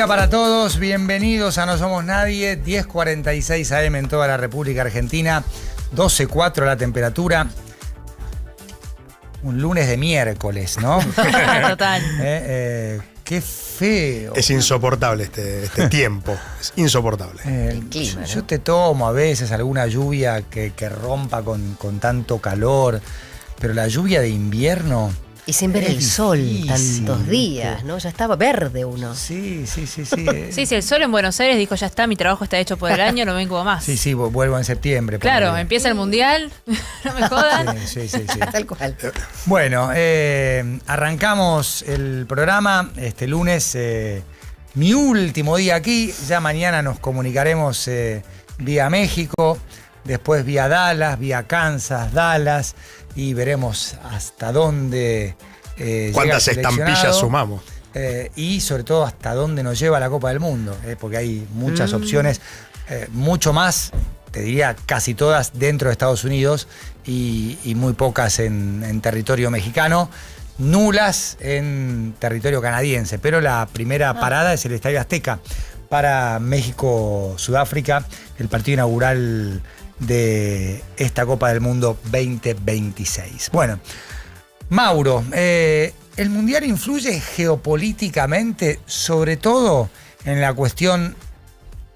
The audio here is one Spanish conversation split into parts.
día para todos, bienvenidos a No Somos Nadie, 10:46 AM en toda la República Argentina, 12:04 la temperatura. Un lunes de miércoles, ¿no? Total. Qué feo. Es insoportable este tiempo, es insoportable. El clima, ¿no? Yo te tomo a veces alguna lluvia que rompa con tanto calor, pero la lluvia de invierno... Y sin ver el sol difícil, tantos días, ¿no? Ya estaba verde uno. Sí. Sí, el sol en Buenos Aires dijo, ya está, mi trabajo está hecho por el año, no vengo más. Sí, vuelvo en septiembre. Claro, ponele. empieza el mundial, no me jodan. Sí. Tal cual. Bueno, arrancamos el programa este lunes, mi último día aquí. Ya mañana nos comunicaremos vía México, después vía Dallas, vía Kansas, Dallas, y veremos hasta dónde ¿Cuántas llega el estampillas seleccionado, sumamos? y sobre todo hasta dónde nos lleva la Copa del Mundo, porque hay muchas opciones, mucho más, te diría casi todas dentro de Estados Unidos y muy pocas en territorio mexicano, nulas en territorio canadiense, pero la primera parada es el Estadio Azteca para México-Sudáfrica, el partido inaugural de esta Copa del Mundo 2026. Bueno, Mauro, ¿el Mundial influye geopolíticamente, sobre todo en la cuestión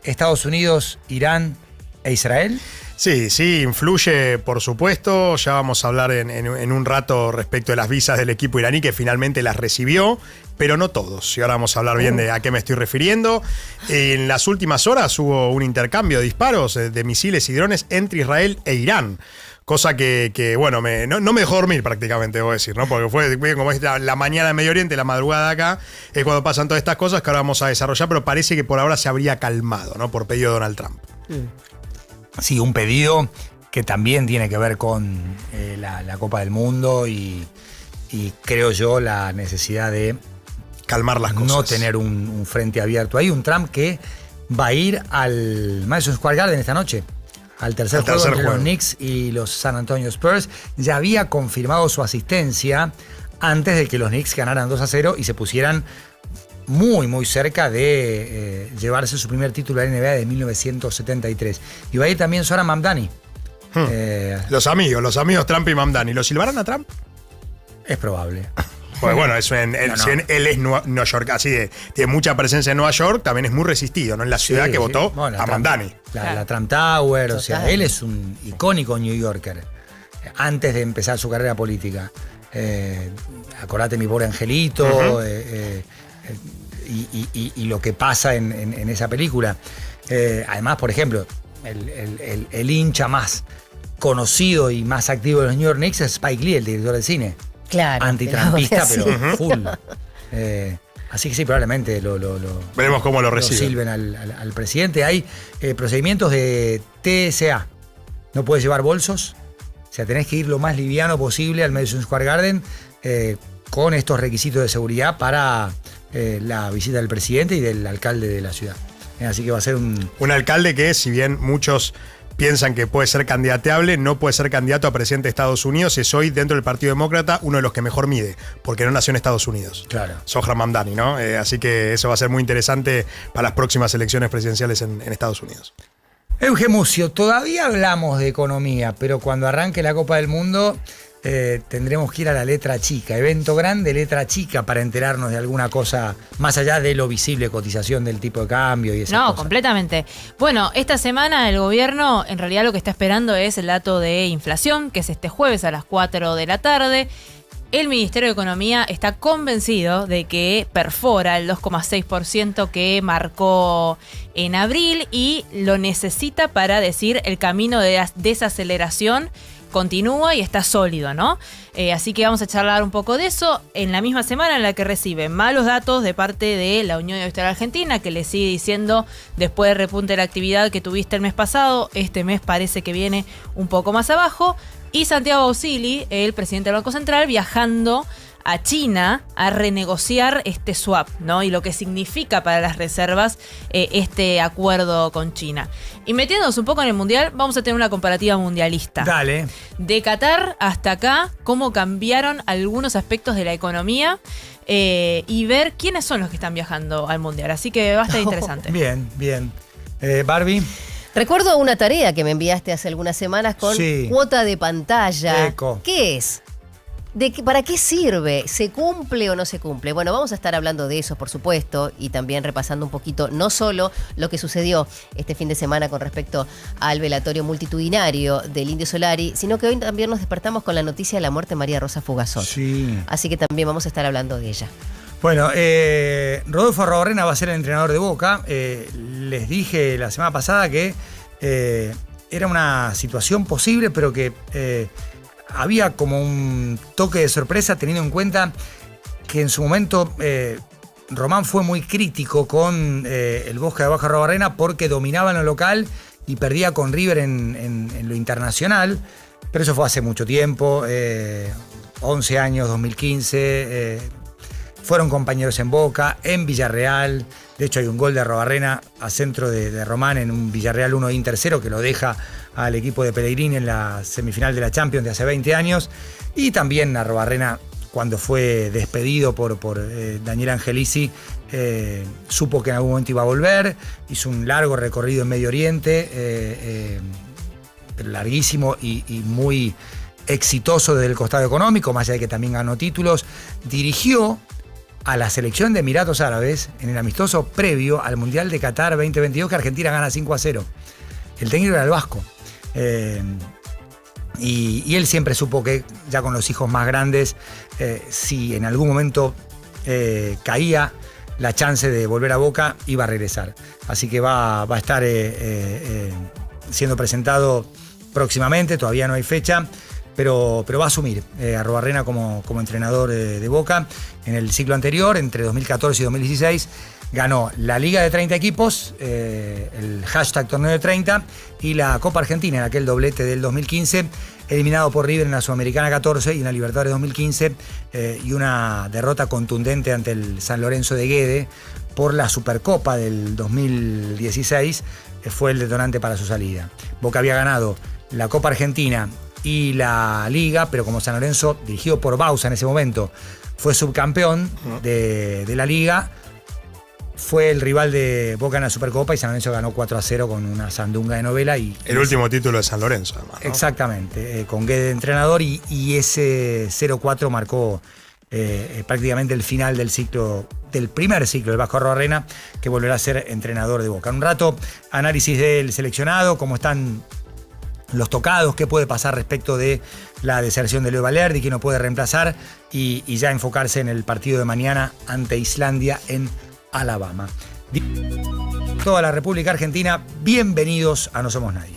Estados Unidos, Irán e Israel? Sí, influye, por supuesto. Ya vamos a hablar en un rato respecto de las visas del equipo iraní, que finalmente las recibió, pero no todos. Y ahora vamos a hablar bien de a qué me estoy refiriendo. En las últimas horas hubo un intercambio de disparos de misiles y drones entre Israel e Irán. Cosa que bueno, no me dejó dormir prácticamente, debo decir, ¿no? Porque fue como es la mañana de Medio Oriente, la madrugada acá, es cuando pasan todas estas cosas que ahora vamos a desarrollar, pero parece que por ahora se habría calmado, ¿no? Por pedido de Donald Trump. Sí, un pedido que también tiene que ver con la Copa del Mundo y creo yo la necesidad de Calmar las cosas. no tener un frente abierto. Hay un Trump que va a ir al Madison Square Garden esta noche, al tercer juego entre los Knicks y los San Antonio Spurs. Ya había confirmado su asistencia antes de que los Knicks ganaran 2-0 y se pusieran muy cerca de llevarse su primer título de la NBA de 1973. Y va a ir también Zoran Mamdani. Los amigos Trump y Mamdani. ¿Lo silbaron a Trump? Es probable. Pues bueno, si bien él es Nueva York, así tiene mucha presencia en Nueva York, también es muy resistido, ¿no? En la ciudad que votó bueno, a Mamdani. La Trump Tower, Total. o sea, él es un icónico New Yorker. Antes de empezar su carrera política. Acordate mi pobre angelito, y lo que pasa en esa película. Además, por ejemplo, el hincha más conocido y más activo de los New York Knicks es Spike Lee, el director del cine. Claro. Antitrampista, Sí. pero full. Así que sí, probablemente Veremos cómo lo reciben. silben al presidente. Hay procedimientos de TSA. No puedes llevar bolsos. O sea, tenés que ir lo más liviano posible al Madison Square Garden con estos requisitos de seguridad para la visita del presidente y del alcalde de la ciudad. Así que va a ser un alcalde que, si bien muchos piensan que puede ser candidateable, no puede ser candidato a presidente de Estados Unidos. Es hoy, dentro del Partido Demócrata, uno de los que mejor mide, porque no nació en Estados Unidos. Claro. Zohran Mamdani, ¿no? Así que eso va a ser muy interesante para las próximas elecciones presidenciales en Estados Unidos. Euge Mucio, todavía hablamos de economía, pero cuando arranque la Copa del Mundo tendremos que ir a la letra chica. Evento grande, letra chica, para enterarnos de alguna cosa más allá de lo visible, cotización del tipo de cambio y esas No, cosas. completamente. Bueno, esta semana el gobierno en realidad lo que está esperando es el dato de inflación, que es este jueves a las 4 de la tarde. El Ministerio de Economía está convencido de que perfora el 2,6% que marcó en abril y lo necesita para decir el camino de desaceleración continúa y está sólido, ¿no? Así que vamos a charlar un poco de eso en la misma semana en la que recibe malos datos de parte de la Unión Industrial Argentina, que le sigue diciendo, después del repunte de la actividad que tuviste el mes pasado, este mes parece que viene un poco más abajo. Y Santiago Ausilli, el presidente del Banco Central, viajando a China a renegociar este swap, ¿no? Y lo que significa para las reservas este acuerdo con China. Y metiéndonos un poco en el Mundial, vamos a tener una comparativa mundialista. Dale. De Qatar hasta acá, cómo cambiaron algunos aspectos de la economía y ver quiénes son los que están viajando al Mundial. Así que va a estar interesante. Bien, bien. Barbie. Recuerdo una tarea que me enviaste hace algunas semanas con Sí. cuota de pantalla. Eco. ¿Qué es? ¿Para qué sirve? ¿Se cumple o no se cumple? Bueno, vamos a estar hablando de eso, por supuesto, y también repasando un poquito, no solo lo que sucedió este fin de semana con respecto al velatorio multitudinario del Indio Solari, sino que hoy también nos despertamos con la noticia de la muerte de María Rosa Fugazot. Sí. Así que también vamos a estar hablando de ella. Bueno, Rodolfo Arruabarrena va a ser el entrenador de Boca. Les dije la semana pasada que era una situación posible, pero que había como un toque de sorpresa teniendo en cuenta que en su momento Román fue muy crítico con el Bosque de Baja Arruabarrena porque dominaba en lo local y perdía con River en lo internacional. Pero eso fue hace mucho tiempo, 11 años, 2015. Fueron compañeros en Boca, en Villarreal. De hecho, hay un gol de Arruabarrena a centro de Román en un Villarreal 1 Inter 0 que lo deja al equipo de Pellegrini en la semifinal de la Champions de hace 20 años. Y también Arruabarrena, cuando fue despedido por Daniel Angelici, supo que en algún momento iba a volver. Hizo un largo recorrido en Medio Oriente, pero larguísimo y muy exitoso desde el costado económico, más allá de que también ganó títulos. Dirigió a la selección de Emiratos Árabes en el amistoso previo al Mundial de Qatar 2022 que Argentina gana 5-0. El técnico era el vasco. Y él siempre supo que ya con los hijos más grandes, si en algún momento caía la chance de volver a Boca, iba a regresar. Así que va a estar siendo presentado próximamente, todavía no hay fecha. Pero va a asumir Arruabarrena como entrenador de Boca. En el ciclo anterior, entre 2014 y 2016, ganó la Liga de 30 equipos, el hashtag Torneo de 30, y la Copa Argentina en aquel doblete del 2015, eliminado por River en la Sudamericana 14 y en la Libertadores 2015, y una derrota contundente ante el San Lorenzo de Guede por la Supercopa del 2016, fue el detonante para su salida. Boca había ganado la Copa Argentina y la Liga, pero como San Lorenzo, dirigido por Bausa en ese momento, fue subcampeón de la Liga, fue el rival de Boca en la Supercopa y San Lorenzo ganó 4-0 con una sandunga de novela. El último título de San Lorenzo, además, ¿no? Exactamente, con Guede de entrenador y ese 0-4 marcó prácticamente el final del ciclo, del primer ciclo del Vasco Arruabarrena, que volverá a ser entrenador de Boca. En un rato, análisis del seleccionado, cómo están los tocados, qué puede pasar respecto de la deserción de Leo Valerdi, quién no puede reemplazar y ya enfocarse en el partido de mañana ante Islandia en Alabama. Toda la República Argentina, bienvenidos a No Somos Nadie.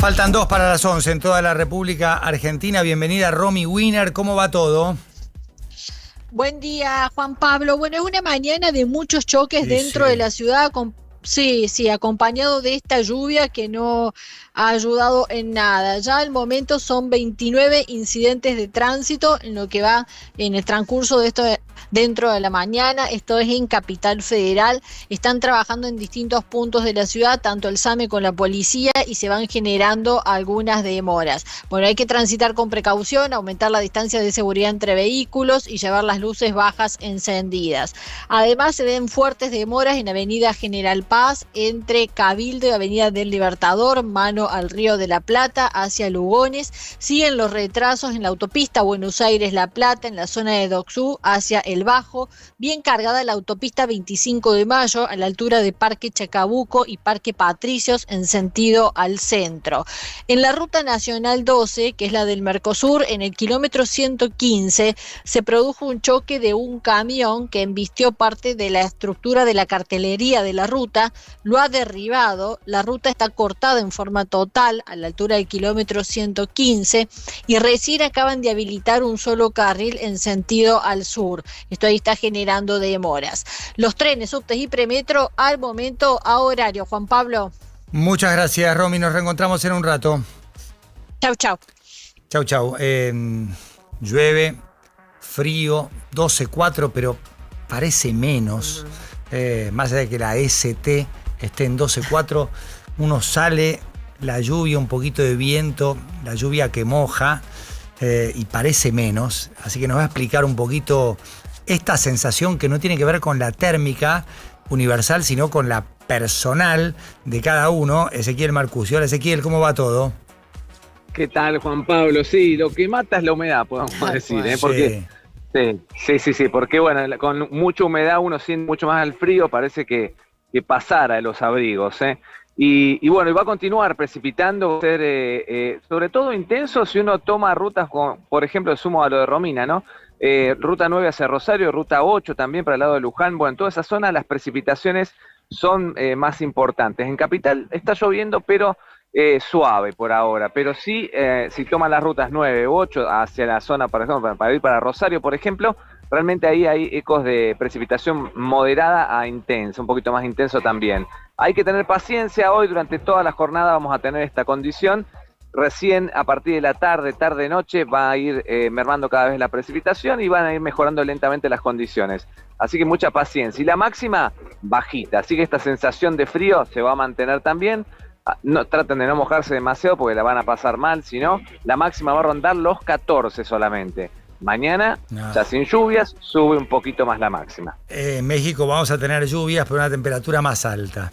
Faltan 2 para las 11 en toda la República Argentina. Bienvenida Romy Wiener, ¿cómo va todo? Buen día, Juan Pablo. Bueno, es una mañana de muchos choques dentro de la ciudad, acompañado de esta lluvia que no ha ayudado en nada. Ya al momento son 29 incidentes de tránsito en lo que va en el transcurso de esto dentro de la mañana. Esto es en Capital Federal. Están trabajando en distintos puntos de la ciudad, tanto el SAME con la policía, y se van generando algunas demoras. Bueno, hay que transitar con precaución, aumentar la distancia de seguridad entre vehículos y llevar las luces bajas encendidas. Además, se ven fuertes demoras en Avenida General Paz, entre Cabildo y Avenida del Libertador, mano al Río de la Plata, hacia Lugones. Siguen los retrasos en la autopista Buenos Aires-La Plata, en la zona de Doxú, hacia El Bajo. Bien cargada la autopista 25 de Mayo, a la altura de Parque Chacabuco y Parque Patricios, en sentido al centro. En la Ruta Nacional 12, que es la del Mercosur, en el kilómetro 115, se produjo un choque de un camión que embistió parte de la estructura de la cartelería de la ruta, lo ha derribado. La ruta está cortada en forma total a la altura del kilómetro 115 y recién acaban de habilitar un solo carril en sentido al sur. Esto ahí está generando demoras. Los trenes, subtes y premetro al momento a horario. Juan Pablo. Muchas gracias, Romy. Nos reencontramos en un rato. Chau, chau. Chau, chau. Llueve, frío, 12,4, pero parece menos. Más allá de que la ST esté en 12,4, uno sale, la lluvia, un poquito de viento, la lluvia que moja, y parece menos. Así que nos va a explicar un poquito esta sensación que no tiene que ver con la térmica universal, sino con la personal de cada uno. Ezequiel Marcusio. Hola, Ezequiel, ¿cómo va todo? ¿Qué tal, Juan Pablo? Sí, lo que mata es la humedad, podemos decir, ¿eh? Porque sí, porque bueno, con mucha humedad uno siente mucho más el frío, parece que pasara de los abrigos, ¿eh? Y bueno, y va a continuar precipitando, va a ser sobre todo intenso si uno toma rutas, por ejemplo, sumo a lo de Romina, ¿no? Ruta 9 hacia Rosario, ruta 8 también para el lado de Luján. Bueno, en toda esa zona las precipitaciones son más importantes. En Capital está lloviendo, pero suave por ahora. Pero sí, si toman las rutas 9 u 8 hacia la zona, por ejemplo, para ir para Rosario, por ejemplo, realmente ahí hay ecos de precipitación moderada a intensa, un poquito más intenso también. Hay que tener paciencia. Hoy durante toda la jornada vamos a tener esta condición. Recién a partir de la tarde-noche va a ir mermando cada vez la precipitación y van a ir mejorando lentamente las condiciones. Así que mucha paciencia. Y la máxima, bajita. Así que esta sensación de frío se va a mantener también. No, traten de no mojarse demasiado porque la van a pasar mal. Si no, la máxima va a rondar los 14 solamente. Mañana, ya sin lluvias, sube un poquito más la máxima. En México vamos a tener lluvias, pero una temperatura más alta.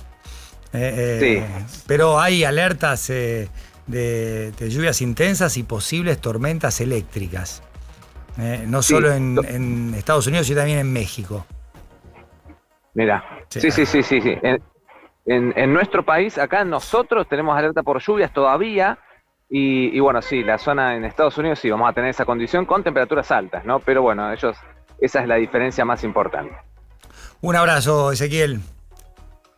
Sí. Pero hay alertas de lluvias intensas y posibles tormentas eléctricas. No solo en Estados Unidos, sino también en México. Mira, sí. En nuestro país, acá nosotros tenemos alerta por lluvias todavía. Y bueno, sí, la zona en Estados Unidos sí, vamos a tener esa condición con temperaturas altas, ¿no? Pero bueno, esa es la diferencia más importante. Un abrazo, Ezequiel.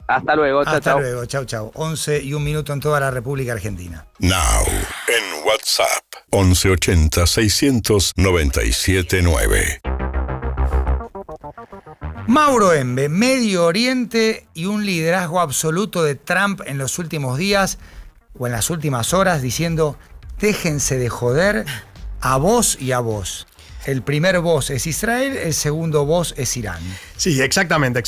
Hasta luego, chao, Hasta luego, chau. 11 y 1 minuto en toda la República Argentina. Now, en WhatsApp, 1180-697-9. Mauro Embe, Medio Oriente y un liderazgo absoluto de Trump en los últimos días o en las últimas horas diciendo, déjense de joder a vos y a vos. El primer vos es Israel, el segundo vos es Irán. Sí, exactamente.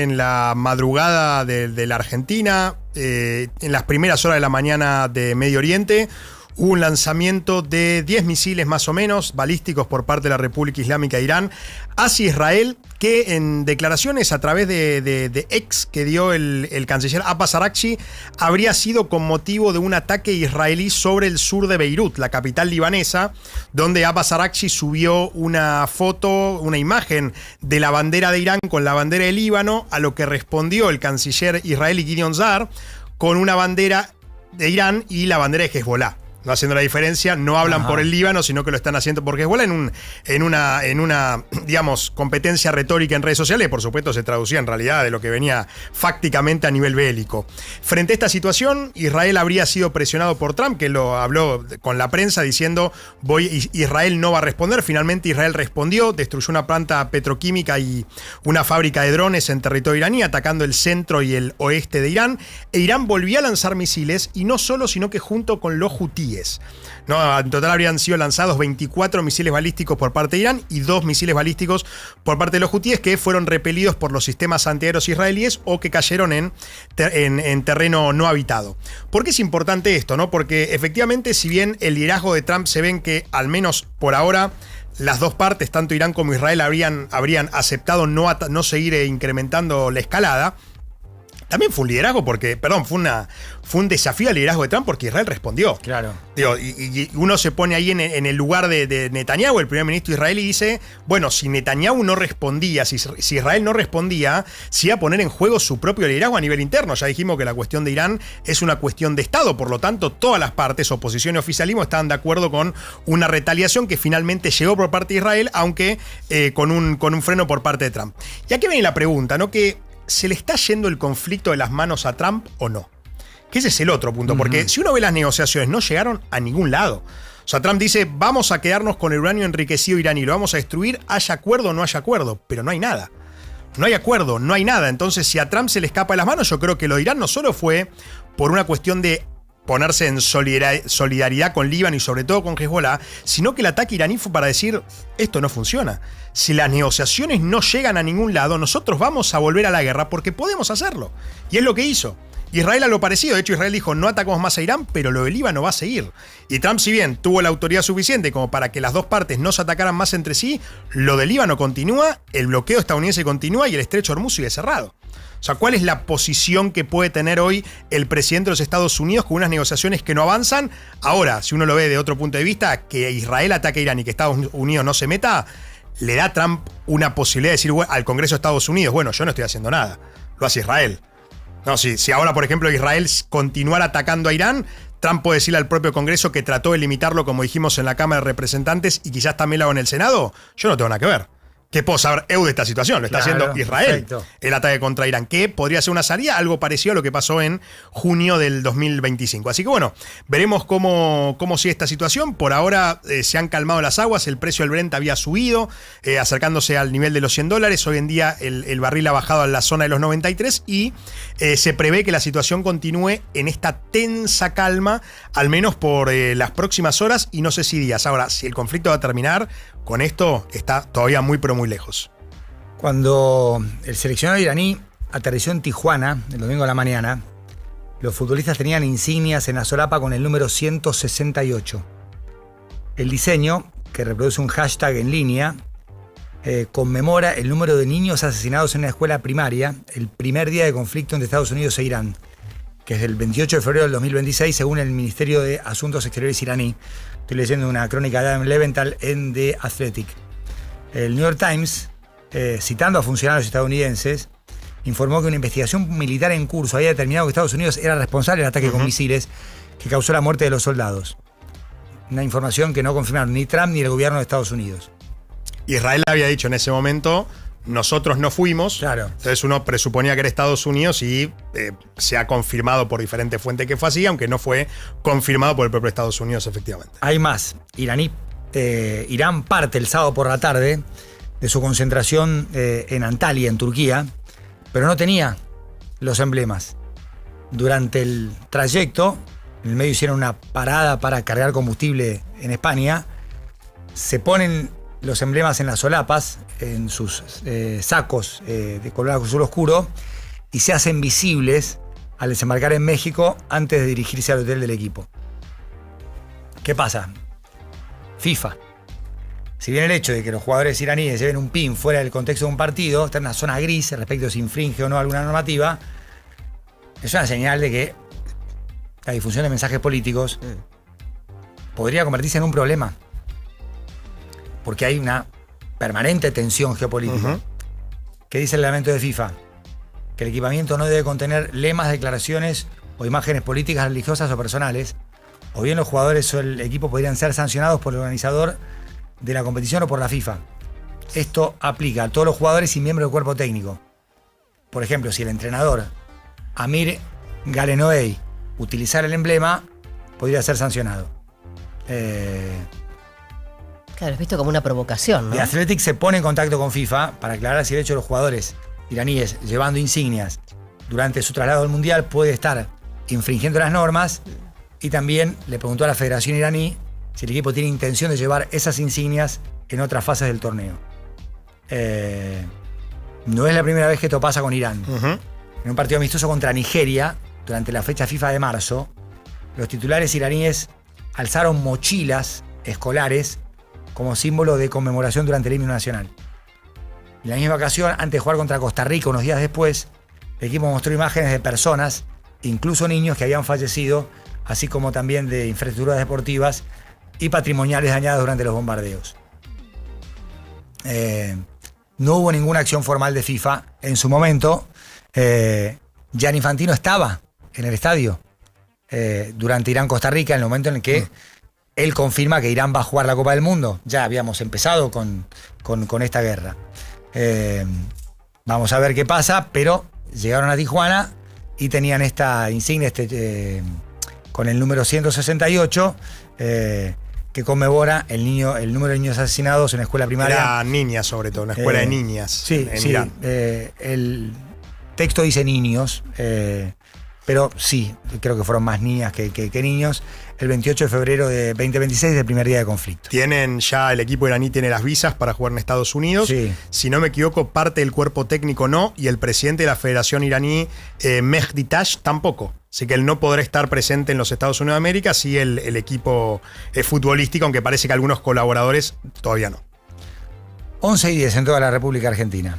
En la madrugada de la Argentina, en las primeras horas de la mañana de Medio Oriente, hubo un lanzamiento de 10 misiles más o menos balísticos por parte de la República Islámica de Irán hacia Israel, que en declaraciones a través de X que dio el canciller Abbas Araghchi, habría sido con motivo de un ataque israelí sobre el sur de Beirut, la capital libanesa, donde Abbas Araghchi subió una foto, una imagen de la bandera de Irán con la bandera de Líbano, a lo que respondió el canciller israelí Gideon Sa'ar con una bandera de Irán y la bandera de Hezbollah. No haciendo la diferencia, no hablan por el Líbano, sino que lo están haciendo por Hezbollah en una, digamos, competencia retórica en redes sociales. Por supuesto, se traducía en realidad de lo que venía fácticamente a nivel bélico. Frente a esta situación, Israel habría sido presionado por Trump, que lo habló con la prensa diciendo, Israel no va a responder. Finalmente Israel respondió, destruyó una planta petroquímica y una fábrica de drones en territorio iraní, atacando el centro y el oeste de Irán. E Irán volvió a lanzar misiles, y no solo, sino que junto con los hutíes. No, en total habrían sido lanzados 24 misiles balísticos por parte de Irán y 2 misiles balísticos por parte de los hutíes, que fueron repelidos por los sistemas antiaéreos israelíes o que cayeron en terreno no habitado. ¿Por qué es importante esto, no? Porque efectivamente, si bien el liderazgo de Trump se ven que, al menos por ahora, las dos partes, tanto Irán como Israel, habrían aceptado no seguir incrementando la escalada, también fue un liderazgo fue un desafío al liderazgo de Trump porque Israel respondió. Claro. Digo, y uno se pone ahí en el lugar de Netanyahu, el primer ministro israelí, y dice, bueno, si Netanyahu no respondía, si Israel no respondía, se iba a poner en juego su propio liderazgo a nivel interno. Ya dijimos que la cuestión de Irán es una cuestión de Estado, por lo tanto, todas las partes, oposición y oficialismo, estaban de acuerdo con una retaliación que finalmente llegó por parte de Israel, aunque con un freno por parte de Trump. Y aquí viene la pregunta, ¿no? Que ¿se le está yendo el conflicto de las manos a Trump o no? Que ese es el otro punto, porque si uno ve las negociaciones, no llegaron a ningún lado. O sea, Trump dice, vamos a quedarnos con el uranio enriquecido iraní, lo vamos a destruir, haya acuerdo o no haya acuerdo, pero no hay nada. No hay acuerdo, no hay nada. Entonces, si a Trump se le escapa de las manos, yo creo que lo de Irán no solo fue por una cuestión de ponerse en solidaridad con Líbano y sobre todo con Hezbollah, sino que el ataque iraní fue para decir, esto no funciona. Si las negociaciones no llegan a ningún lado, nosotros vamos a volver a la guerra porque podemos hacerlo. Y es lo que hizo. Israel a lo parecido. De hecho, Israel dijo, no atacamos más a Irán, pero lo de Líbano va a seguir. Y Trump, si bien tuvo la autoridad suficiente como para que las dos partes no se atacaran más entre sí, lo de Líbano continúa, el bloqueo estadounidense continúa y el estrecho de Hormuz sigue cerrado. O sea, ¿cuál es la posición que puede tener hoy el presidente de los Estados Unidos con unas negociaciones que no avanzan? Ahora, si uno lo ve de otro punto de vista, que Israel ataque a Irán y que Estados Unidos no se meta, le da a Trump una posibilidad de decir al Congreso de Estados Unidos, bueno, yo no estoy haciendo nada, lo hace Israel. No, si ahora, por ejemplo, Israel continuara atacando a Irán, Trump puede decirle al propio Congreso que trató de limitarlo, como dijimos en la Cámara de Representantes, y quizás también lo haga en el Senado. Yo no tengo nada que ver. ¿Qué puedo saber de esta situación? Lo está haciendo Israel, perfecto. El ataque contra Irán, que podría ser una salida, algo parecido a lo que pasó en junio del 2025. Así que bueno, veremos cómo sigue esta situación. Por ahora se han calmado las aguas, el precio del Brent había subido, acercándose al nivel de los $100. Hoy en día el barril ha bajado a la zona de los 93 y se prevé que la situación continúe en esta tensa calma, al menos por las próximas horas y no sé si días. Ahora, si el conflicto va a terminar, con esto está todavía muy pero muy lejos. Cuando el seleccionado iraní aterrizó en Tijuana el domingo a la mañana, los futbolistas tenían insignias en la solapa con el número 168. El diseño, que reproduce un hashtag en línea, conmemora el número de niños asesinados en una escuela primaria el primer día de conflicto entre Estados Unidos e Irán. que es del 28 de febrero del 2026, según el Ministerio de Asuntos Exteriores iraní. Estoy leyendo una crónica de Adam Leventhal en The Athletic. El New York Times, citando a funcionarios estadounidenses, informó que una investigación militar en curso había determinado que Estados Unidos era responsable del ataque con misiles que causó la muerte de los soldados. Una información que no confirmaron ni Trump ni el gobierno de Estados Unidos. Israel había dicho en ese momento, nosotros no fuimos. Claro. Entonces uno presuponía que era Estados Unidos y se ha confirmado por diferentes fuentes que fue así, aunque no fue confirmado por el propio Estados Unidos, efectivamente. Hay más. Irán parte el sábado por la tarde de su concentración en Antalya, en Turquía, pero no tenía los emblemas. Durante el trayecto, en el medio hicieron una parada para cargar combustible en España, se ponen los emblemas en las solapas, en sus sacos de color azul oscuro, y se hacen visibles al desembarcar en México antes de dirigirse al hotel del equipo. ¿Qué pasa? FIFA. Si bien el hecho de que los jugadores iraníes lleven un pin fuera del contexto de un partido, está en una zona gris respecto a si infringe o no alguna normativa, es una señal de que la difusión de mensajes políticos podría convertirse en un problema. Porque hay una permanente tensión geopolítica. ¿Qué dice el reglamento de FIFA? Que el equipamiento no debe contener lemas, declaraciones o imágenes políticas, religiosas o personales, o bien los jugadores o el equipo podrían ser sancionados por el organizador de la competición o por la FIFA. Esto aplica a todos los jugadores y miembros del cuerpo técnico. Por ejemplo, si el entrenador Amir Galenoei utilizara el emblema, podría ser sancionado. Claro, es visto como una provocación, ¿no? The Athletic se pone en contacto con FIFA para aclarar si el hecho de los jugadores iraníes llevando insignias durante su traslado al Mundial puede estar infringiendo las normas, y también le preguntó a la Federación iraní si el equipo tiene intención de llevar esas insignias en otras fases del torneo. No es la primera vez que esto pasa con Irán. En un partido amistoso contra Nigeria, durante la fecha FIFA de marzo, los titulares iraníes alzaron mochilas escolares como símbolo de conmemoración durante el himno nacional. En la misma ocasión, antes de jugar contra Costa Rica, unos días después, el equipo mostró imágenes de personas, incluso niños, que habían fallecido, así como también de infraestructuras deportivas y patrimoniales dañadas durante los bombardeos. No hubo ninguna acción formal de FIFA en su momento. Gianni Infantino estaba en el estadio durante Irán-Costa Rica, en el momento en el que él confirma que Irán va a jugar la Copa del Mundo. Ya habíamos empezado con esta guerra. Vamos a ver qué pasa, pero llegaron a Tijuana y tenían esta insignia con el número 168, que conmemora el número de niños asesinados en la escuela primaria. Era niñas, sobre todo, una escuela de niñas. Sí, en sí. Irán. El texto dice niños, pero sí, creo que fueron más niñas que niños. El 28 de febrero de 2026, del primer día de conflicto. El equipo iraní tiene las visas para jugar en Estados Unidos. Sí. Si no me equivoco, parte del cuerpo técnico no, y el presidente de la Federación iraní, Mehdi Tash, tampoco. Así que él no podrá estar presente en los Estados Unidos de América, sí el equipo futbolístico, aunque parece que algunos colaboradores todavía no. 11:10 en toda la República Argentina.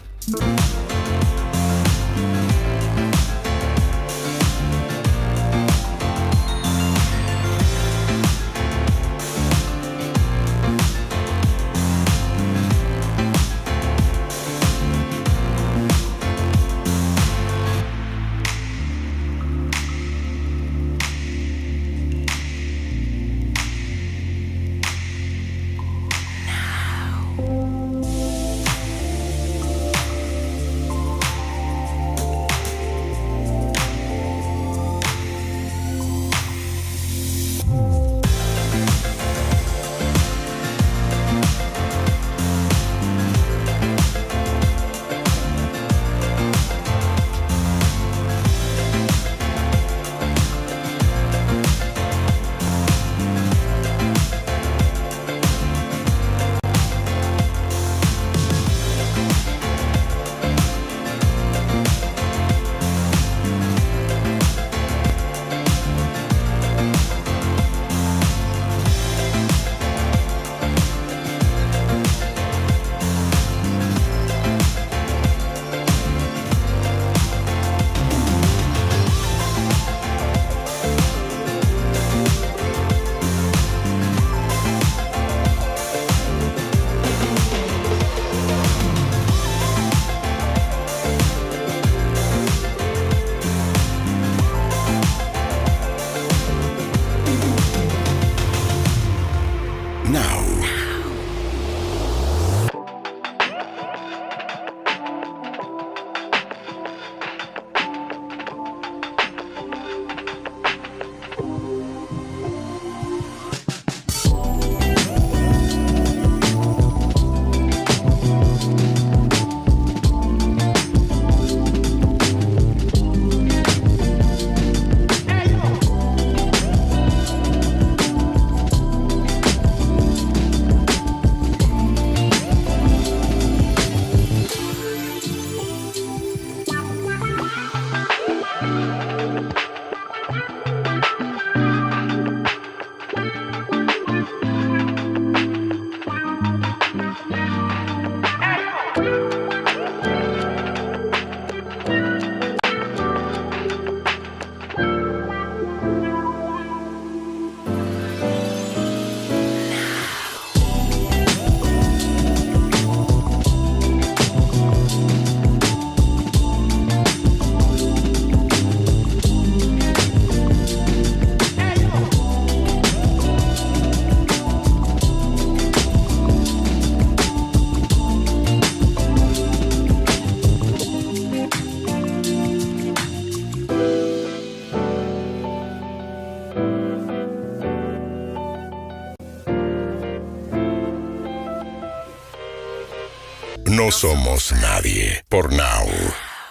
No somos nadie. Por Now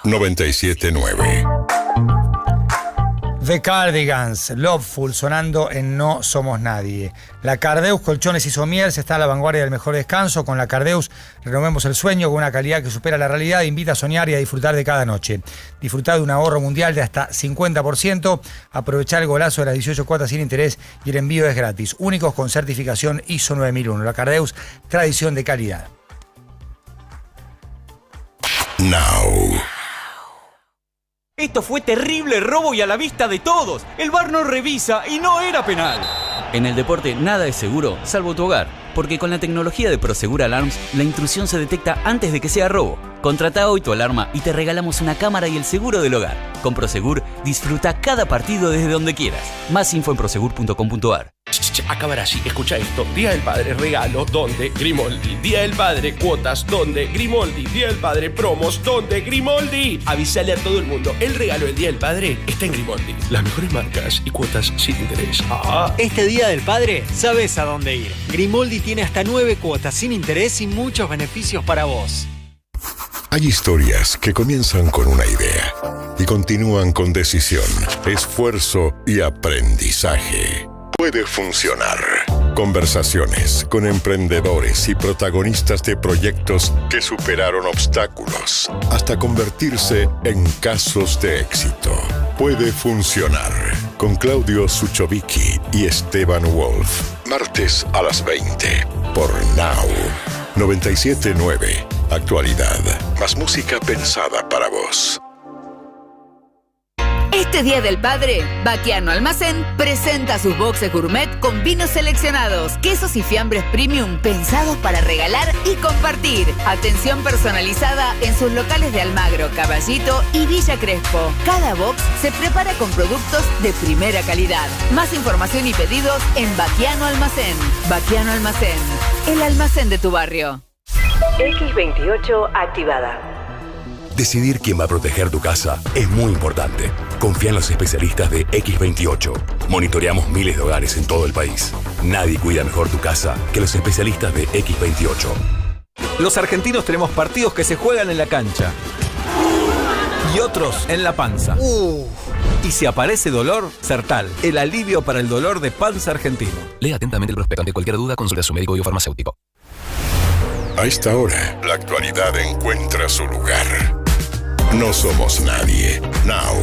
97.9. The Cardigans, Loveful, sonando en No Somos Nadie. La Cardeus Colchones y Somiers está a la vanguardia del mejor descanso. Con la Cardeus renovemos el sueño con una calidad que supera la realidad. Invita a soñar y a disfrutar de cada noche. Disfrutar de un ahorro mundial de hasta 50%. Aprovechar el golazo de las 18 cuotas sin interés y el envío es gratis. Únicos con certificación ISO 9001. La Cardeus, tradición de calidad. Now. Esto fue terrible robo y a la vista de todos. El VAR no revisa y no era penal. En el deporte nada es seguro, salvo tu hogar. Porque con la tecnología de Prosegur Alarms, la intrusión se detecta antes de que sea robo. Contrata hoy tu alarma y te regalamos una cámara y el seguro del hogar. Con Prosegur, disfruta cada partido desde donde quieras. Más info en prosegur.com.ar. Acabará así, escucha esto. Día del Padre, regalo, ¿dónde? Grimoldi. Día del Padre, cuotas, ¿dónde? Grimoldi. Día del Padre, promos, ¿dónde? Grimoldi. Avísale a todo el mundo, el regalo del Día del Padre está en Grimoldi. Las mejores marcas y cuotas sin interés. Este Día del Padre, sabes a dónde ir. Grimoldi tiene hasta 9 cuotas sin interés y muchos beneficios para vos. Hay historias que comienzan con una idea y continúan con decisión, esfuerzo y aprendizaje. Puede funcionar. Conversaciones con emprendedores y protagonistas de proyectos que superaron obstáculos hasta convertirse en casos de éxito. Puede funcionar. Con Claudio Suchovicki y Esteban Wolf. Martes a las 20 por Now 97.9. Actualidad. Más música pensada para vos. Este Día del Padre, Baquiano Almacén presenta sus boxes gourmet con vinos seleccionados, quesos y fiambres premium pensados para regalar y compartir. Atención personalizada en sus locales de Almagro, Caballito y Villa Crespo. Cada box se prepara con productos de primera calidad. Más información y pedidos en Baquiano Almacén. Baquiano Almacén, el almacén de tu barrio. X28 activada. Decidir quién va a proteger tu casa es muy importante. Confía en los especialistas de X28. Monitoreamos miles de hogares en todo el país. Nadie cuida mejor tu casa que los especialistas de X28. Los argentinos tenemos partidos que se juegan en la cancha y otros en la panza. Y si aparece dolor, Sertal, el alivio para el dolor de panza argentino. Lea atentamente el prospecto. Ante cualquier duda, consulte a su médico o farmacéutico. A esta hora, la actualidad encuentra su lugar. No somos nadie. Now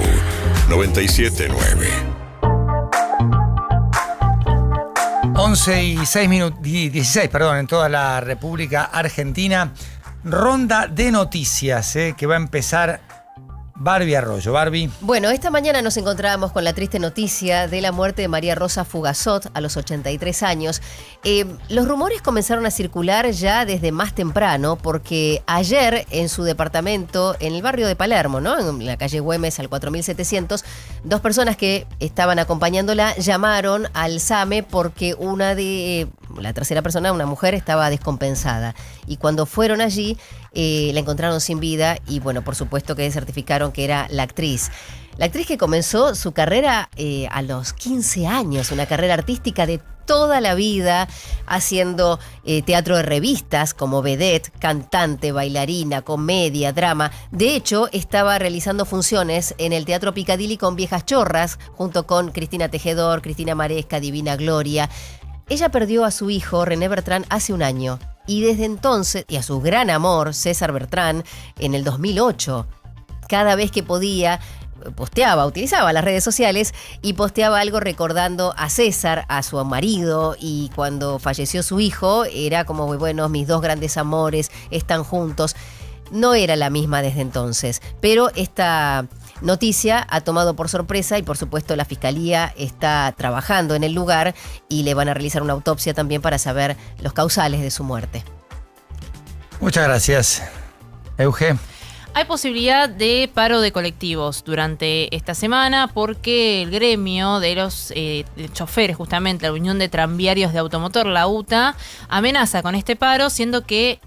97.9. 16 en toda la República Argentina. Ronda de noticias que va a empezar Barbie Arroyo. Barbie. Bueno, esta mañana nos encontrábamos con la triste noticia de la muerte de María Rosa Fugazot a los 83 años. Los rumores comenzaron a circular ya desde más temprano porque ayer en su departamento, en el barrio de Palermo, ¿no? En la calle Güemes al 4700, dos personas que estaban acompañándola llamaron al SAME porque la tercera persona, una mujer, estaba descompensada. Y cuando fueron allí, la encontraron sin vida y bueno, por supuesto que certificaron que era la actriz. La actriz que comenzó su carrera a los 15 años, una carrera artística de toda la vida, haciendo teatro de revistas como vedette, cantante, bailarina, comedia, drama. De hecho, estaba realizando funciones en el Teatro Piccadilly con Viejas Chorras, junto con Cristina Tejedor, Cristina Maresca, Divina Gloria. Ella perdió a su hijo, René Bertrán, hace un año. Y desde entonces, y a su gran amor, César Bertrán, en el 2008. Cada vez que podía, utilizaba las redes sociales y posteaba algo recordando a César, a su marido, y cuando falleció su hijo, era como, muy bueno, mis dos grandes amores están juntos. No era la misma desde entonces, pero esta noticia ha tomado por sorpresa y por supuesto la Fiscalía está trabajando en el lugar y le van a realizar una autopsia también para saber los causales de su muerte. Muchas gracias, Euge. Hay posibilidad de paro de colectivos durante esta semana porque el gremio de los choferes, justamente la Unión de Tranviarios de Automotor, la UTA, amenaza con este paro, siendo que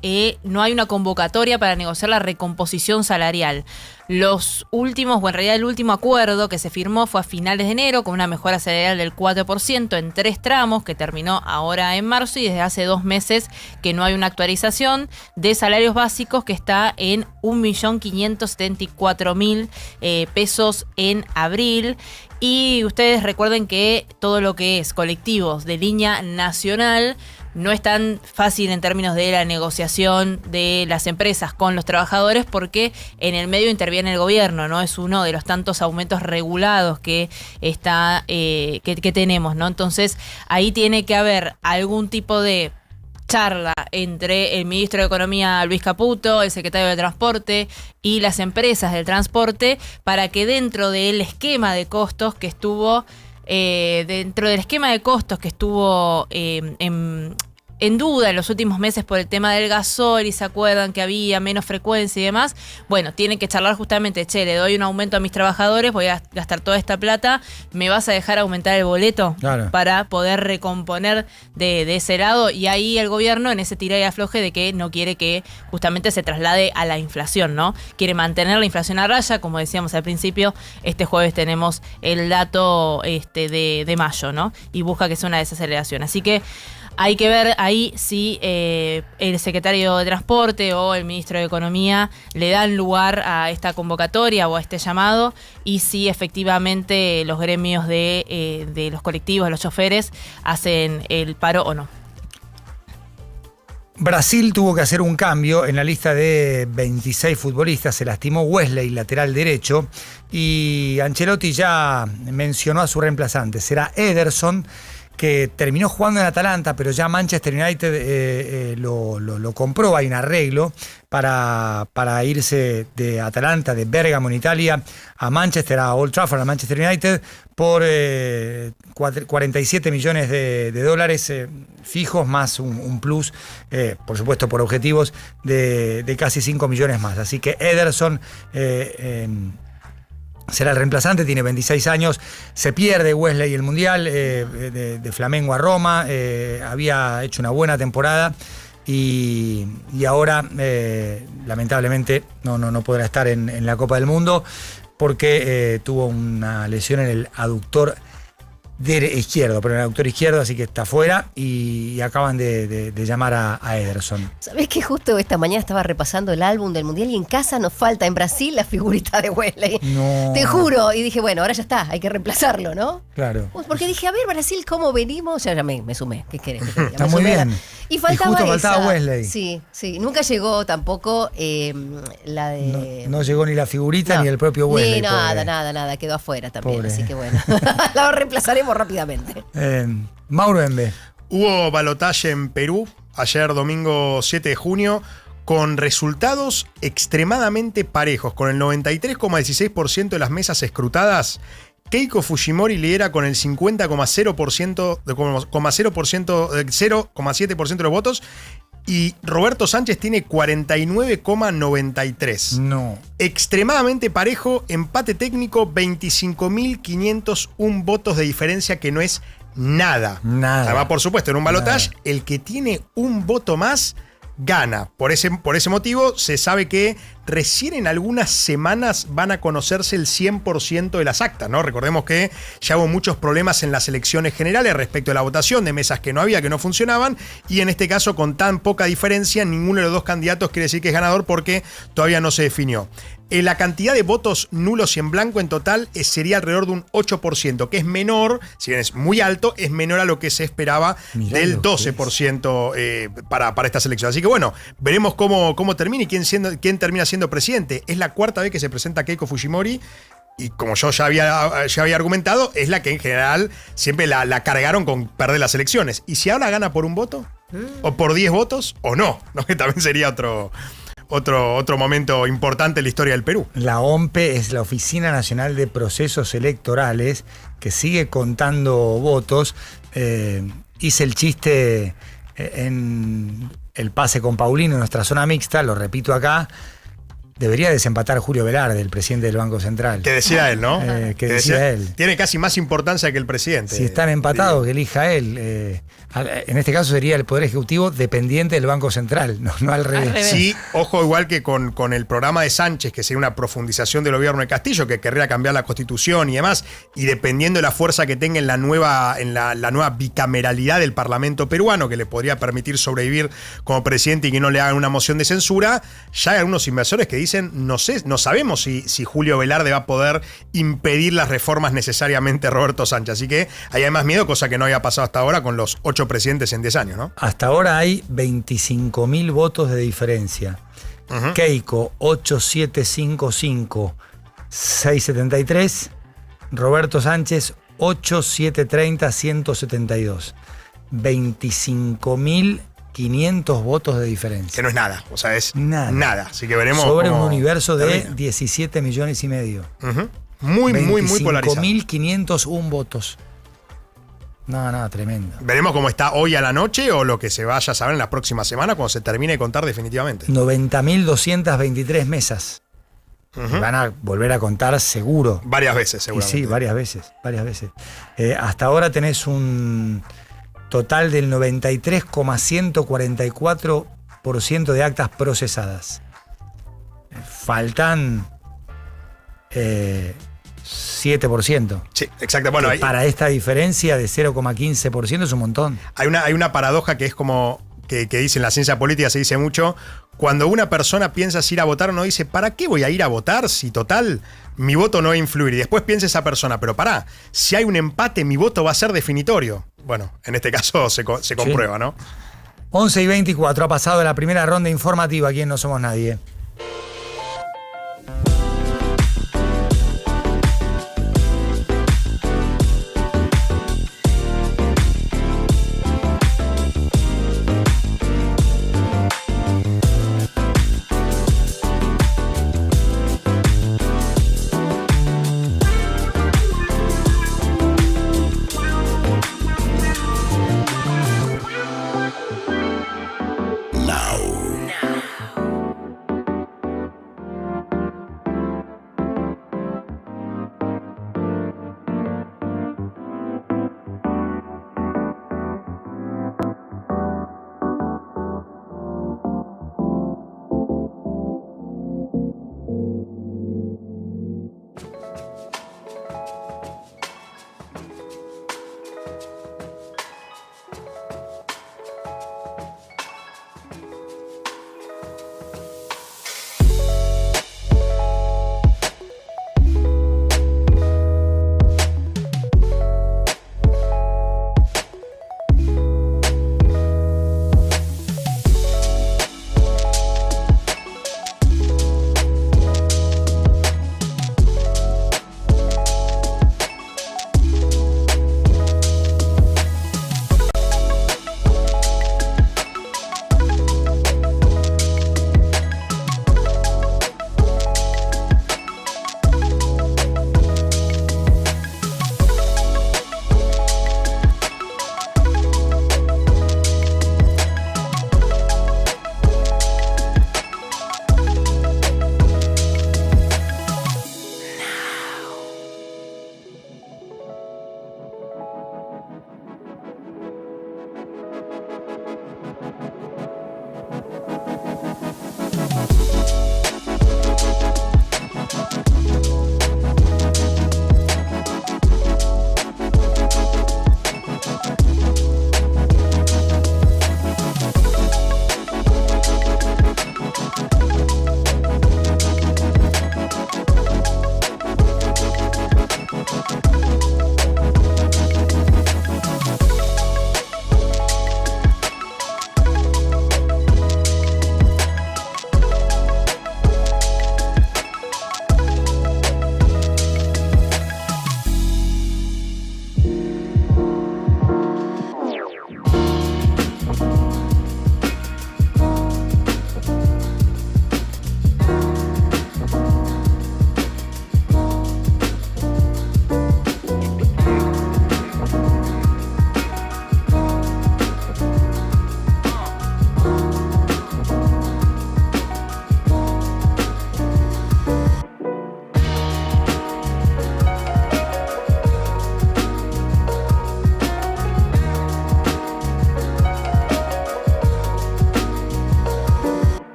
no hay una convocatoria para negociar la recomposición salarial. Los últimos, o en realidad el último acuerdo que se firmó fue a finales de enero con una mejora salarial del 4% en 3 tramos que terminó ahora en marzo, y desde hace 2 meses que no hay una actualización de salarios básicos, que está en 1.574.000 pesos en abril. Y ustedes recuerden que todo lo que es colectivos de línea nacional no es tan fácil en términos de la negociación de las empresas con los trabajadores, porque en el medio interviene el gobierno, ¿no? Es uno de los tantos aumentos regulados que que tenemos, ¿no? Entonces, ahí tiene que haber algún tipo de charla entre el ministro de Economía, Luis Caputo, el secretario de Transporte y las empresas del transporte, para que dentro del esquema de costos que estuvo en duda en los últimos meses por el tema del gasol, y se acuerdan que había menos frecuencia y demás, bueno, tienen que charlar justamente, le doy un aumento a mis trabajadores, voy a gastar toda esta plata, ¿me vas a dejar aumentar el boleto? Claro. Para poder recomponer de ese lado, y ahí el gobierno en ese tira y afloje de que no quiere que justamente se traslade a la inflación, ¿no? Quiere mantener la inflación a raya, como decíamos al principio, este jueves tenemos el dato de mayo, ¿no? Y busca que sea una desaceleración, así que hay que ver ahí si el secretario de Transporte o el ministro de Economía le dan lugar a esta convocatoria o a este llamado, y si efectivamente los gremios de los colectivos, los choferes, hacen el paro o no. Brasil tuvo que hacer un cambio en la lista de 26 futbolistas. Se lastimó Wesley, lateral derecho, y Ancelotti ya mencionó a su reemplazante. Será Ederson, que terminó jugando en Atalanta, pero ya Manchester United lo compró. Hay un arreglo para irse de Atalanta, de Bérgamo en Italia, a Manchester, a Old Trafford, a Manchester United, por 47 millones de dólares fijos, más un plus, por supuesto por objetivos, de casi 5 millones más. Así que Ederson será el reemplazante, tiene 26 años, se pierde Wesley el Mundial, de Flamengo a Roma, había hecho una buena temporada y ahora lamentablemente no podrá estar en la Copa del Mundo porque tuvo una lesión en el aductor izquierdo, pero en el aductor izquierdo, así que está fuera, y acaban de llamar a Ederson. ¿Sabés que justo esta mañana estaba repasando el álbum del Mundial y en casa nos falta en Brasil la figurita de Wesley? No. Te juro, y dije, bueno, ahora ya está, hay que reemplazarlo, ¿no? Claro. Porque dije, a ver, Brasil, ¿cómo venimos? Ya me sumé, ¿qué querés? Está muy bien. Y faltaba justo faltaba Wesley. Sí, nunca llegó tampoco la de... No llegó ni la figurita ni el propio Wesley. Ni nada, quedó afuera también, pobre. Así que bueno, la reemplazaremos rápidamente. Mauro Embe. Hubo balotaje en Perú ayer domingo 7 de junio con resultados extremadamente parejos. Con el 93,16% de las mesas escrutadas, Keiko Fujimori lidera con el 0,7% de los votos, y Roberto Sánchez tiene 49,93%. No. Extremadamente parejo, empate técnico, 25.501 votos de diferencia, que no es nada. Además, por supuesto, en un balotaje, el que tiene un voto más gana. Por ese motivo, se sabe que recién en algunas semanas van a conocerse el 100% de las actas, ¿no? Recordemos que ya hubo muchos problemas en las elecciones generales respecto a la votación, de mesas que no había, que no funcionaban, y en este caso, con tan poca diferencia, ninguno de los dos candidatos quiere decir que es ganador porque todavía no se definió. La cantidad de votos nulos y en blanco en total sería alrededor de un 8%, que es menor, si bien es muy alto, es menor a lo que se esperaba del 12% para estas elecciones. Así que bueno, veremos cómo termina y quién termina siendo presidente. Es la cuarta vez que se presenta Keiko Fujimori, y como yo ya había argumentado, es la que en general siempre la cargaron con perder las elecciones. ¿Y si ahora gana por un voto? ¿O por 10 votos? ¿O no? Que también sería otro momento importante en la historia del Perú. La OMPE es la Oficina Nacional de Procesos Electorales, que sigue contando votos. Hice el chiste en el pase con Paulino en nuestra zona mixta, lo repito acá. debería desempatar Julio Velarde, el presidente del Banco Central. Que decida él, ¿no? Que decida él. Tiene casi más importancia que el presidente. Si están empatados, que elija él. En este caso sería el Poder Ejecutivo dependiente del Banco Central, no al revés. Sí, ojo, igual que con el programa de Sánchez, que sería una profundización del gobierno de Castillo, que querría cambiar la Constitución y demás, y dependiendo de la fuerza que tenga en la nueva bicameralidad del Parlamento peruano, que le podría permitir sobrevivir como presidente y que no le hagan una moción de censura, ya hay algunos inversores que dicen, no sabemos si Julio Velarde va a poder impedir las reformas necesariamente de Roberto Sánchez. Así que ahí hay más miedo, cosa que no había pasado hasta ahora con los 8 presidentes en 10 años, ¿no? Hasta ahora hay 25.000 votos de diferencia. Keiko, 8755-673. Roberto Sánchez, 8730-172. 25.500 votos de diferencia. Que no es nada, o sea, es nada. Así que veremos. Sobre un universo de 17 millones y medio. Muy polarizado. 25.501 votos. No, tremendo. ¿Veremos cómo está hoy a la noche o lo que se vaya a saber en la próxima semana cuando se termine de contar definitivamente? 90.223 mesas. Van a volver a contar seguro. Varias veces, seguramente. Y sí, varias veces. Hasta ahora tenés un total del 93,144% de actas procesadas. Faltan 7%. Sí, exacto. Bueno, para esta diferencia de 0,15% es un montón. Hay una paradoja que es como que dice en la ciencia política, se dice mucho, cuando una persona piensa si ir a votar, uno dice, ¿para qué voy a ir a votar si total mi voto no va a influir? Y después piensa esa persona, pero pará, si hay un empate, mi voto va a ser definitorio. Bueno, en este caso se comprueba, ¿no? 11:24, ha pasado la primera ronda informativa aquí en No Somos Nadie.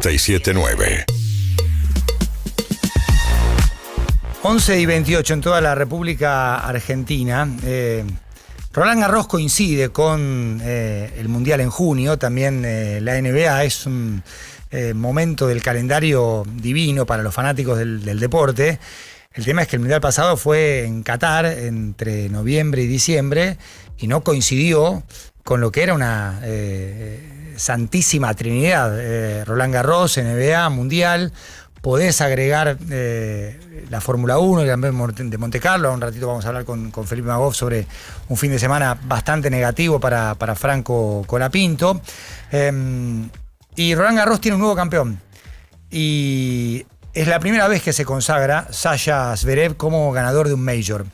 979. 11:28 en toda la República Argentina. Roland Garros coincide con el Mundial en junio, también la NBA es un momento del calendario divino para los fanáticos del deporte. El tema es que el Mundial pasado fue en Qatar entre noviembre y diciembre y no coincidió con lo que era una santísima trinidad. Roland Garros, NBA, Mundial. Podés agregar la Fórmula 1, el Gran Premio de Monte Carlo. Un ratito vamos a hablar con Felipe Magoff sobre un fin de semana bastante negativo para Franco Colapinto. Y Roland Garros tiene un nuevo campeón. Y es la primera vez que se consagra Sasha Zverev como ganador de un Major.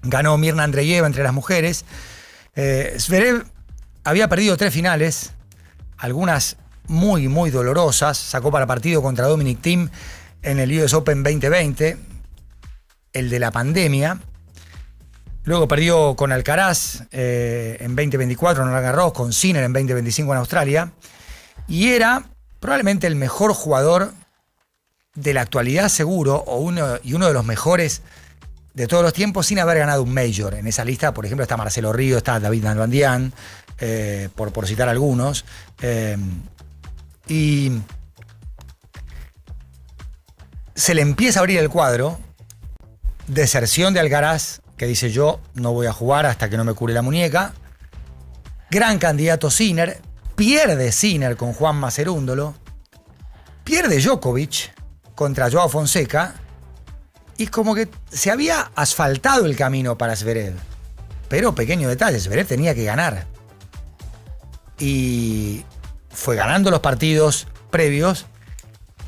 Ganó Mirna Andreeva entre las mujeres. Zverev había perdido 3 finales, algunas muy, muy dolorosas. Sacó para partido contra Dominic Thiem en el US Open 2020, el de la pandemia. Luego perdió con Alcaraz en 2024 en Roland Garros, con Sinner en 2025 en Australia. Y era probablemente el mejor jugador de la actualidad, seguro, uno de los mejores de todos los tiempos sin haber ganado un Major. En esa lista, por ejemplo, está Marcelo Río, está David Nalbandian, por citar algunos. Y se le empieza a abrir el cuadro, deserción de Alcaraz, que dice yo no voy a jugar hasta que no me cure la muñeca. Gran candidato Sinner, pierde Sinner con Juanma Cerúndolo, pierde Djokovic contra Joao Fonseca, y como que se había asfaltado el camino para Zverev. Pero pequeño detalle, Zverev tenía que ganar. Y fue ganando los partidos previos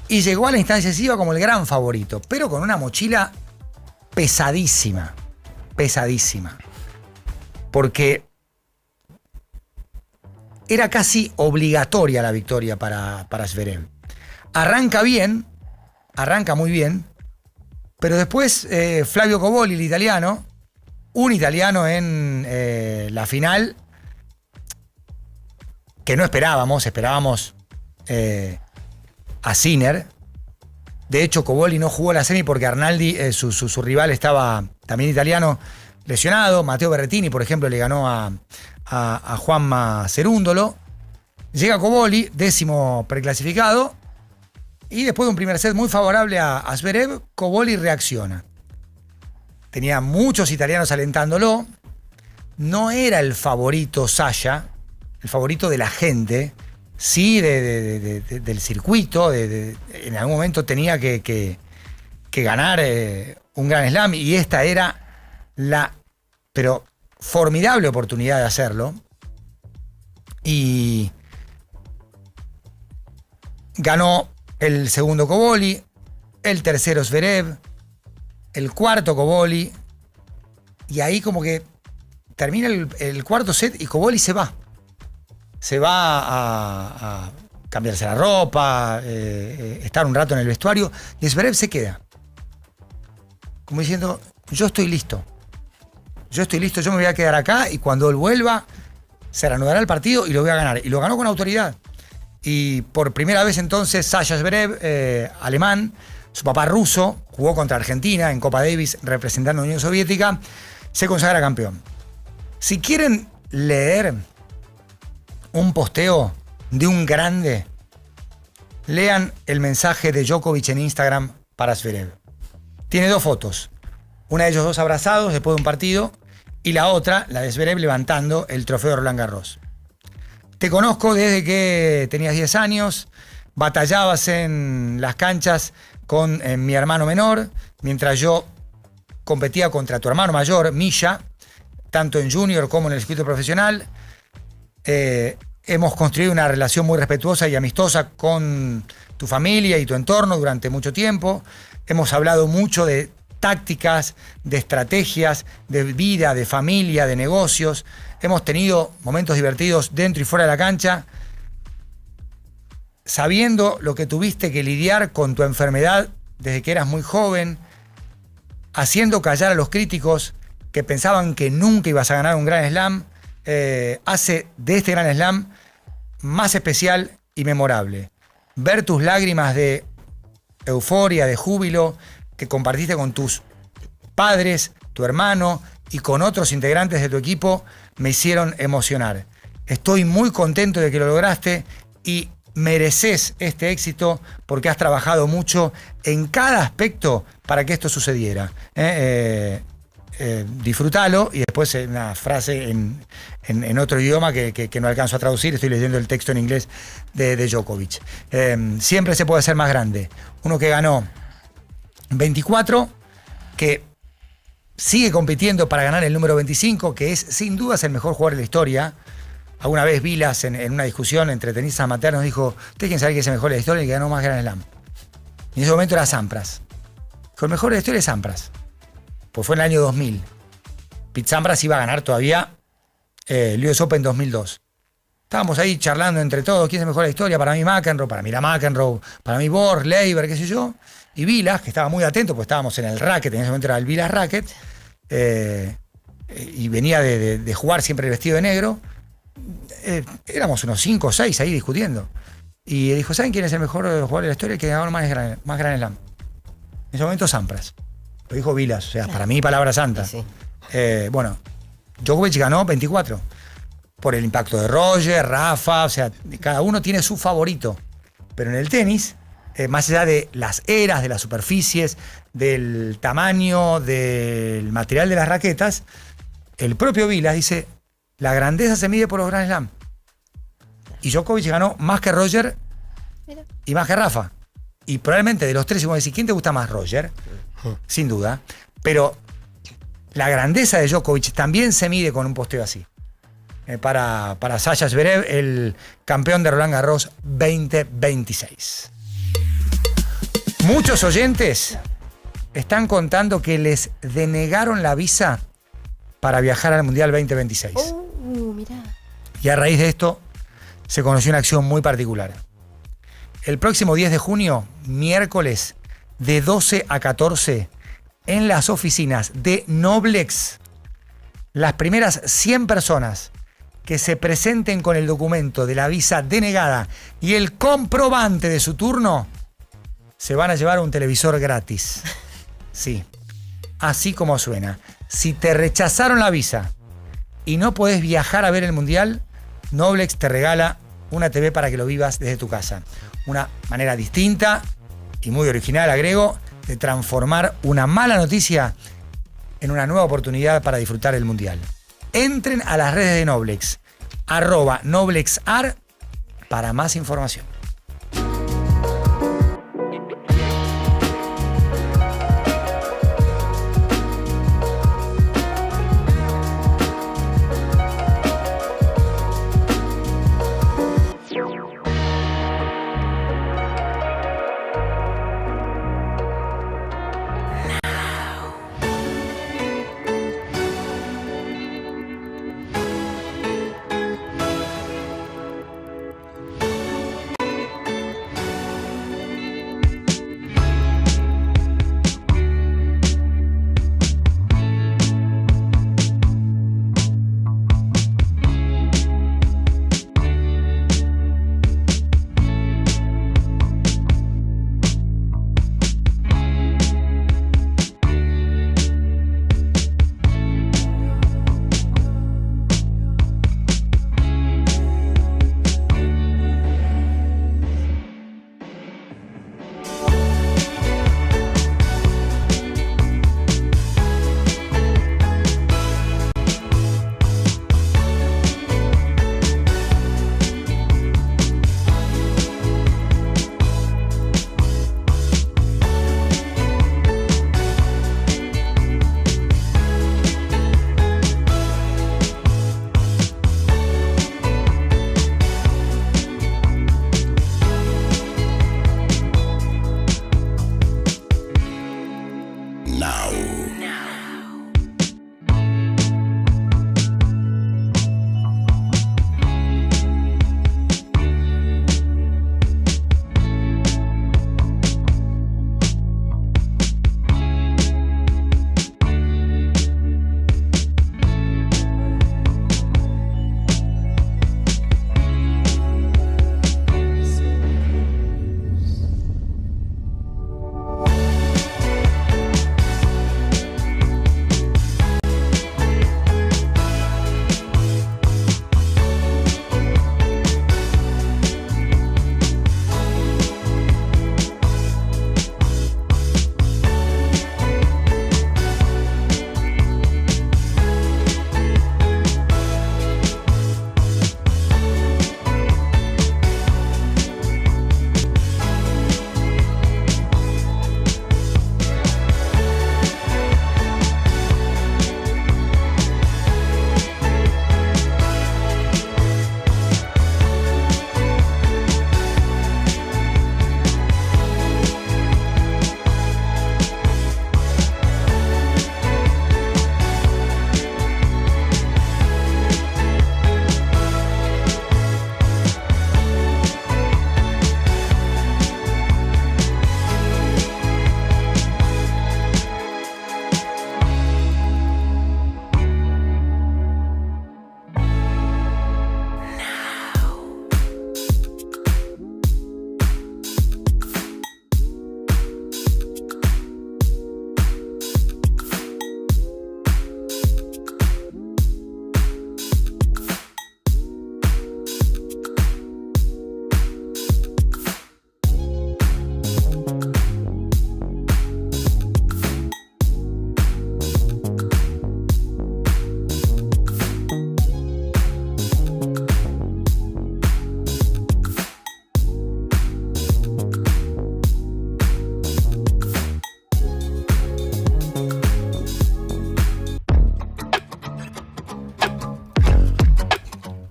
y llegó a la instancia decisiva como el gran favorito, pero con una mochila pesadísima, pesadísima. Porque era casi obligatoria la victoria para Zverev. Arranca bien, arranca muy bien, pero después Flavio Cobolli, el italiano, un italiano en la final, que no esperábamos a Sinner. De hecho, Cobolli no jugó la semi porque Arnaldi, su rival, estaba también italiano, lesionado. Matteo Berrettini, por ejemplo, le ganó a Juanma Cerúndolo. Llega Cobolli, 10º preclasificado, y después de un primer set muy favorable a Zverev, Cobolli reacciona. Tenía muchos italianos alentándolo. No era el favorito Sasha, el favorito de la gente, sí del circuito. En algún momento tenía que ganar un Grand Slam, y esta era la formidable oportunidad de hacerlo. Y ganó el segundo Cobolli, el tercero Zverev, el cuarto Cobolli, y ahí como que termina el cuarto set y Cobolli se va. Se va a cambiarse la ropa, estar un rato en el vestuario, y Zverev se queda. Como diciendo, yo estoy listo, yo me voy a quedar acá, y cuando él vuelva, se reanudará el partido y lo voy a ganar. Y lo ganó con autoridad. Y por primera vez entonces Sasha Zverev, alemán, su papá ruso, jugó contra Argentina en Copa Davis representando a la Unión Soviética, se consagra campeón. Si quieren leer un posteo de un grande, lean el mensaje de Djokovic en Instagram para Zverev. Tiene 2 fotos, una de ellos 2 abrazados después de un partido, y la otra, la de Zverev levantando el trofeo de Roland Garros. Te conozco desde que tenías 10 años, batallabas en las canchas con mi hermano menor, mientras yo competía contra tu hermano mayor, Misha, tanto en junior como en el circuito profesional. Hemos construido una relación muy respetuosa y amistosa con tu familia y tu entorno durante mucho tiempo. Hemos hablado mucho de tácticas, de estrategias, de vida, de familia, de negocios. Hemos tenido momentos divertidos dentro y fuera de la cancha. Sabiendo lo que tuviste que lidiar con tu enfermedad desde que eras muy joven, haciendo callar a los críticos que pensaban que nunca ibas a ganar un Grand Slam, hace de este Grand Slam más especial y memorable. ver tus lágrimas de euforia, de júbilo, que compartiste con tus padres, tu hermano y con otros integrantes de tu equipo, me hicieron emocionar. Estoy muy contento de que lo lograste y mereces este éxito porque has trabajado mucho en cada aspecto para que esto sucediera. Disfrútalo. Y después una frase en otro idioma que no alcanzo a traducir. Estoy leyendo el texto en inglés de Djokovic. Siempre se puede ser más grande. Uno que ganó 24, que sigue compitiendo para ganar el número 25, que es sin dudas el mejor jugador de la historia. Alguna vez Vilas en una discusión entre tenistas amateurs nos dijo: ¿usted quién sabe que es el mejor de la historia y que ganó más Grand Slam? Y en ese momento era Sampras. Dijo: el mejor de la historia es Sampras. Pues fue en el año 2000. Pete Sampras iba a ganar todavía el US Open 2002. Estábamos ahí charlando entre todos: ¿quién es el mejor de la historia? Para mí McEnroe, para mí la McEnroe, para mí Borg, Leiber, qué sé yo. Y Vilas, que estaba muy atento, pues estábamos en el racket, en ese momento era el Vilas Racket, y venía de jugar siempre el vestido de negro. Éramos unos 5 o 6 ahí discutiendo. Y dijo: ¿saben quién es el mejor jugador de la historia? El que ganó más Grand Slam. En ese momento Sampras. Lo dijo Vilas, o sea, para mí palabra santa. Sí. Bueno, Djokovic ganó 24. Por el impacto de Roger, Rafa, o sea, cada uno tiene su favorito. Pero en el tenis, más allá de las eras, de las superficies, del tamaño, del material de las raquetas, el propio Vilas dice: la grandeza se mide por los Grand Slam. Y Djokovic ganó más que Roger y más que Rafa. Y probablemente de los tres, si vos decís, ¿quién te gusta más? Roger, sin duda. Pero la grandeza de Djokovic también se mide con un posteo así. Para Sasha Zverev, el campeón de Roland Garros 2026. Muchos oyentes están contando que les denegaron la visa para viajar al Mundial 2026. Mirá. Y a raíz de esto se conoció una acción muy particular. El próximo 10 de junio, miércoles, de 12 a 14, en las oficinas de Noblex, las primeras 100 personas que se presenten con el documento de la visa denegada y el comprobante de su turno, se van a llevar un televisor gratis. Sí, así como suena. Si te rechazaron la visa y no podés viajar a ver el Mundial, Noblex te regala una TV para que lo vivas desde tu casa. Una manera distinta y muy original, agrego, de transformar una mala noticia en una nueva oportunidad para disfrutar el Mundial. Entren a las redes de Noblex, @NoblexAR, para más información.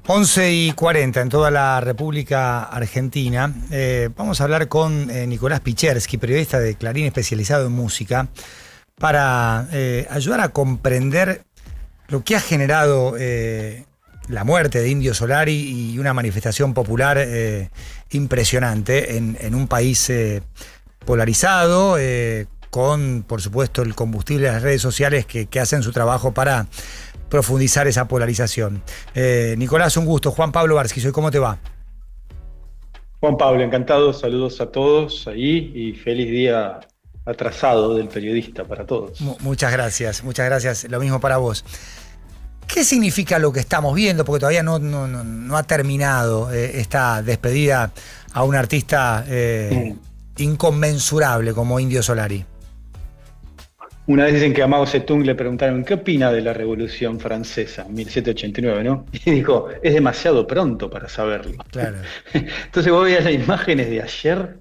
11:40 en toda la República Argentina. Vamos a hablar con Nicolás Pichersky, periodista de Clarín especializado en música, para ayudar a comprender lo que ha generado la muerte de Indio Solari y una manifestación popular impresionante en un país polarizado, con, por supuesto, el combustible de las redes sociales que hacen su trabajo para profundizar esa polarización. Nicolás, un gusto. Juan Pablo Barsky, ¿cómo te va? Juan Pablo, encantado. Saludos a todos ahí y feliz día atrasado del periodista para todos. Muchas gracias. Lo mismo para vos. ¿Qué significa lo que estamos viendo? Porque todavía no ha terminado esta despedida a un artista inconmensurable como Indio Solari. Una vez dicen que a Mao Zedong le preguntaron ¿qué opina de la Revolución Francesa en 1789, ¿no? Y dijo, es demasiado pronto para saberlo. Claro. Entonces vos veías las imágenes de ayer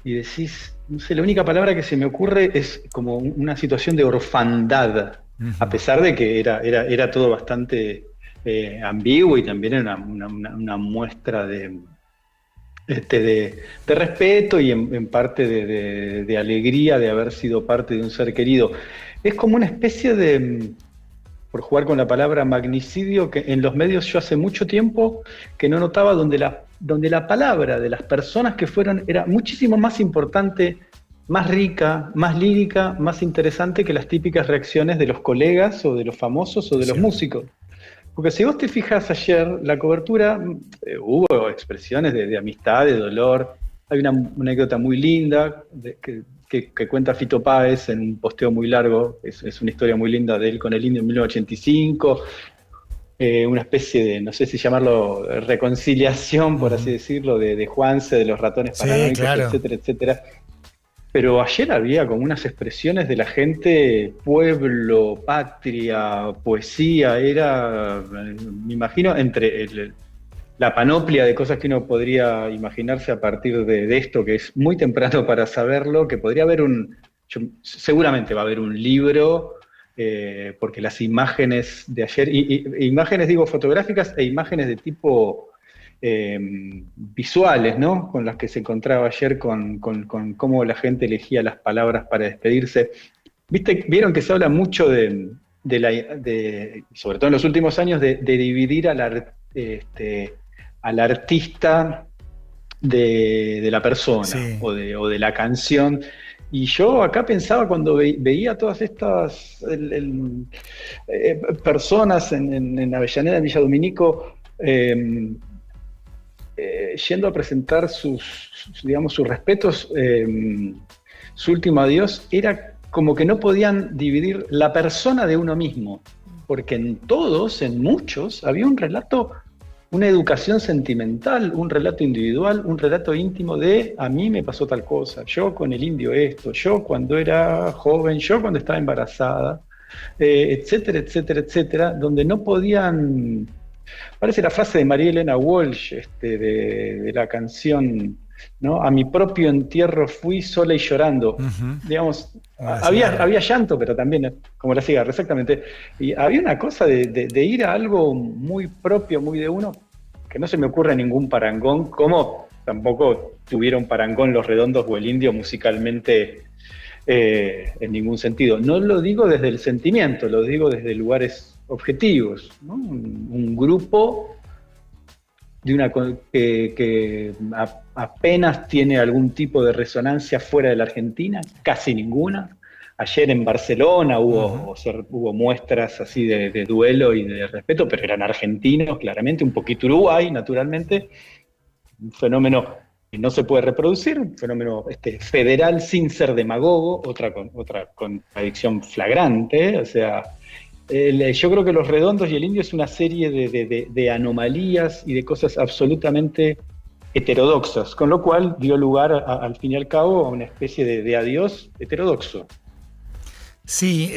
y decís, no sé, la única palabra que se me ocurre es como una situación de orfandad, a pesar de que era todo bastante ambiguo y también era una muestra de respeto y en parte de alegría de haber sido parte de un ser querido. Es como una especie de, por jugar con la palabra, magnicidio, que en los medios yo hace mucho tiempo que no notaba, donde la palabra de las personas que fueron era muchísimo más importante, más rica, más lírica, más interesante que las típicas reacciones de los colegas o de los famosos o de los músicos. Porque si vos te fijas ayer, la cobertura, hubo expresiones de amistad, de dolor. Hay una anécdota muy linda que cuenta Fito Páez en un posteo muy largo. Es una historia muy linda de él con el Indio en 1985. Una especie de, no sé si llamarlo reconciliación, por así decirlo, de Juanse, de los ratones paranoicos, claro, etcétera, etcétera. Pero ayer había como unas expresiones de la gente, pueblo, patria, poesía, me imagino, entre la panoplia de cosas que uno podría imaginarse a partir de esto, que es muy temprano para saberlo, que podría haber seguramente va a haber un libro, porque las imágenes de ayer, imágenes digo fotográficas e imágenes de tipo visuales, ¿no? Con las que se encontraba ayer, con cómo la gente elegía las palabras para despedirse. Vieron que se habla mucho sobre todo en los últimos años, de dividir al artista de la persona, sí, o de la canción. Y yo acá pensaba cuando veía todas estas personas en Avellaneda, en Villa Dominico, yendo a presentar sus respetos, su último adiós, era como que no podían dividir la persona de uno mismo, porque en muchos, había un relato, una educación sentimental, un relato individual, un relato íntimo de a mí me pasó tal cosa, yo con el indio esto, yo cuando era joven, yo cuando estaba embarazada, etcétera, etcétera, etcétera, donde no podían. Parece la frase de María Elena Walsh, de la canción, ¿no? A mi propio entierro fui sola y llorando. Digamos, había llanto, pero también, como la cigarra, exactamente. Y había una cosa de ir a algo muy propio, muy de uno, que no se me ocurre ningún parangón, como tampoco tuvieron parangón Los Redondos o el Indio musicalmente en ningún sentido. No lo digo desde el sentimiento, lo digo desde lugares objetivos, ¿no? Un grupo que apenas tiene algún tipo de resonancia fuera de la Argentina, casi ninguna. Ayer en Barcelona hubo muestras así de duelo y de respeto, pero eran argentinos, claramente, un poquito Uruguay, naturalmente. Un fenómeno que no se puede reproducir, un fenómeno federal sin ser demagogo, otra contradicción flagrante, o sea. Yo creo que Los Redondos y el Indio es una serie de anomalías y de cosas absolutamente heterodoxas, con lo cual dio lugar al fin y al cabo a una especie de adiós heterodoxo. Sí,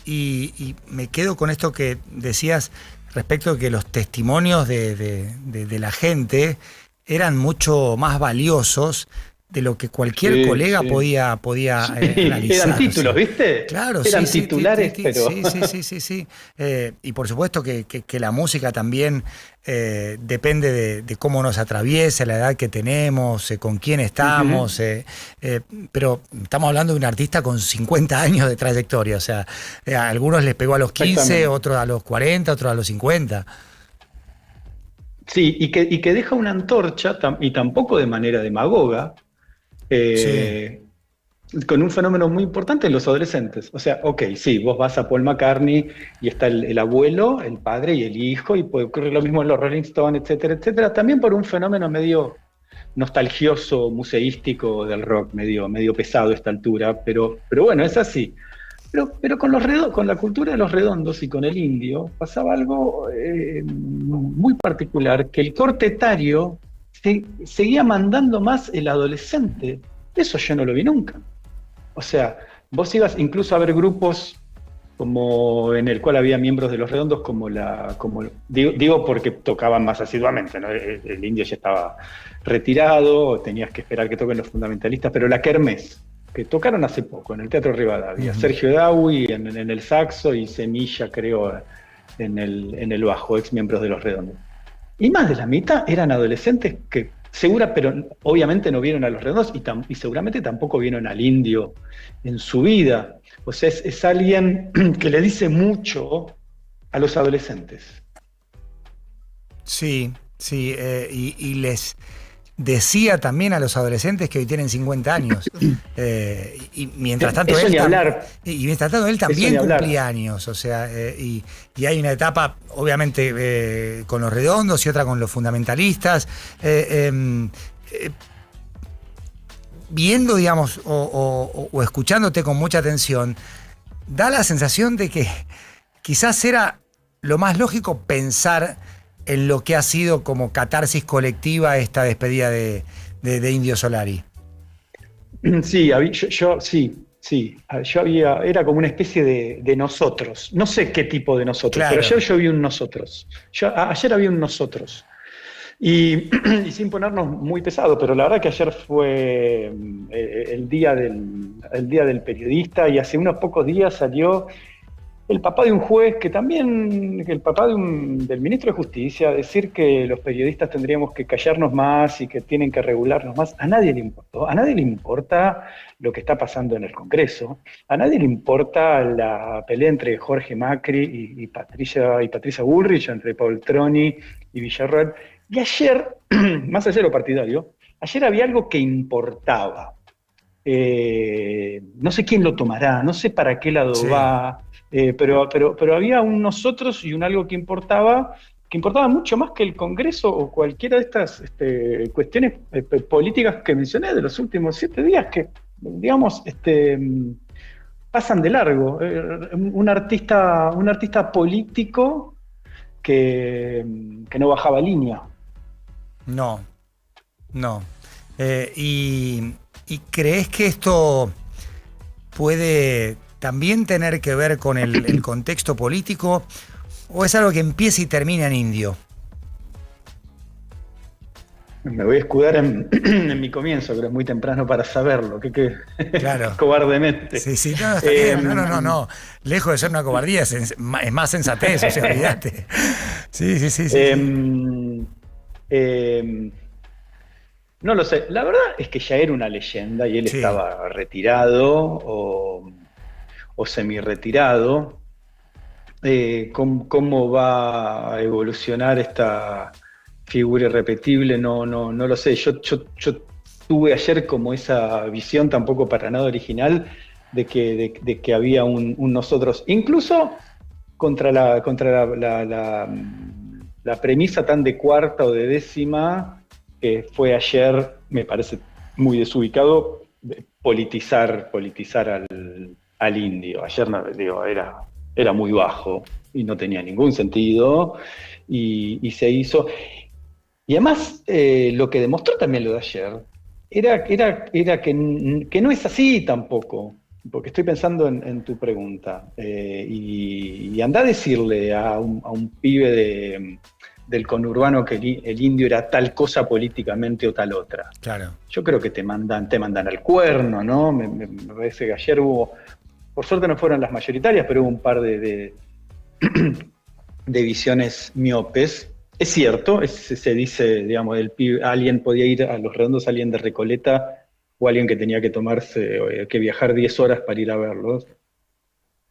y me quedo con esto que decías respecto de que los testimonios de la gente eran mucho más valiosos de lo que cualquier colega podía analizar. Eran títulos, ¿viste? Claro, eran titulares, pero... Sí. Y por supuesto que la música también depende de cómo nos atraviesa, la edad que tenemos, con quién estamos, pero estamos hablando de un artista con 50 años de trayectoria, o sea, a algunos les pegó a los 15, otros a los 40, otros a los 50. Sí, y que deja una antorcha, y tampoco de manera demagoga, con un fenómeno muy importante en los adolescentes. O sea, sí, vos vas a Paul McCartney y está el abuelo, el padre y el hijo, y puede ocurrir lo mismo en los Rolling Stones, etcétera, etcétera. También por un fenómeno medio nostalgioso, museístico del rock, medio pesado a esta altura, pero bueno, es así. Pero con la cultura de los redondos y con el indio pasaba algo muy particular, que el corte etario seguía mandando más el adolescente. Eso yo no lo vi nunca. O sea, vos ibas incluso a ver grupos como en el cual había miembros de los redondos, digo porque tocaban más asiduamente, ¿no? El indio ya estaba retirado, tenías que esperar que toquen los fundamentalistas, pero la Kermés, que tocaron hace poco en el Teatro Rivadavia, Sergio Dawi en el saxo y Semilla, creo, en el bajo, ex miembros de los redondos. Y más de la mitad eran adolescentes que pero obviamente no vieron a los redondos y seguramente tampoco vieron al indio en su vida. O sea, es alguien que le dice mucho a los adolescentes. Sí, y les decía también a los adolescentes que hoy tienen 50 años. Y mientras tanto él también cumplía años. O sea, y hay una etapa, obviamente, con los redondos y otra con los fundamentalistas. Viendo, digamos, o escuchándote con mucha atención, da la sensación de que quizás era lo más lógico pensar en lo que ha sido como catarsis colectiva esta despedida de Indio Solari. Sí, era como una especie de nosotros. No sé qué tipo de nosotros, claro. Pero ayer yo vi un nosotros. Ayer había un nosotros. Y sin ponernos muy pesado, pero la verdad que ayer fue el día del periodista, y hace unos pocos días salió el papá de un juez, el papá del ministro de Justicia, decir que los periodistas tendríamos que callarnos más y que tienen que regularnos más. A nadie le importó. A nadie le importa lo que está pasando en el Congreso. A nadie le importa la pelea entre Jorge Macri y Patricia Bullrich, entre Poltroni y Villarroel. Y ayer, más allá de lo partidario, ayer había algo que importaba. No sé quién lo tomará, no sé para qué lado va, pero había un nosotros y un algo que importaba mucho más que el Congreso o cualquiera de estas cuestiones políticas que mencioné de los últimos 7 días, que, digamos, pasan de largo. Un artista político que no bajaba línea. No. ¿Y crees que esto puede también tener que ver con el contexto político, o es algo que empieza y termina en indio? Me voy a escudar en mi comienzo, pero es muy temprano para saberlo. Claro. Cobardemente. Sí, no. Lejos de ser una cobardía, es más sensatez, o sea, olvídate. Sí. No lo sé. La verdad es que ya era una leyenda y él estaba retirado o semi-retirado. ¿Cómo va a evolucionar esta figura irrepetible? No lo sé. Yo tuve ayer como esa visión tampoco para nada original de que había un nosotros, incluso contra la premisa tan de cuarta o de décima que fue ayer, me parece muy desubicado, politizar al indio. Ayer era muy bajo y no tenía ningún sentido, y se hizo. Y además, lo que demostró también lo de ayer era que no es así tampoco, porque estoy pensando en tu pregunta, y anda a decirle a un pibe del conurbano que el indio era tal cosa políticamente o tal otra. Claro. Yo creo que te mandan al cuerno, ¿no? Me parece que ayer hubo, por suerte no fueron las mayoritarias, pero hubo un par de visiones miopes. Es cierto, se dice, digamos, alguien podía ir a Los Redondos, alguien de Recoleta, o alguien que tenía que viajar 10 horas para ir a verlos.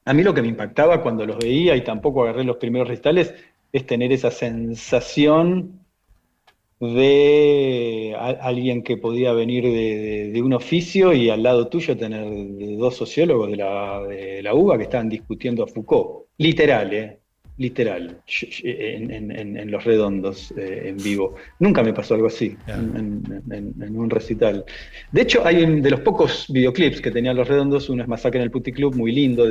A mí lo que me impactaba cuando los veía, y tampoco agarré los primeros recitales, es tener esa sensación de alguien que podía venir de un oficio y al lado tuyo tener dos sociólogos de la UBA que estaban discutiendo a Foucault. Literal, en Los Redondos, en vivo. Nunca me pasó algo así en un recital. De hecho, hay de los pocos videoclips que tenían Los Redondos, uno es Masacre en el Puticlub, muy lindo,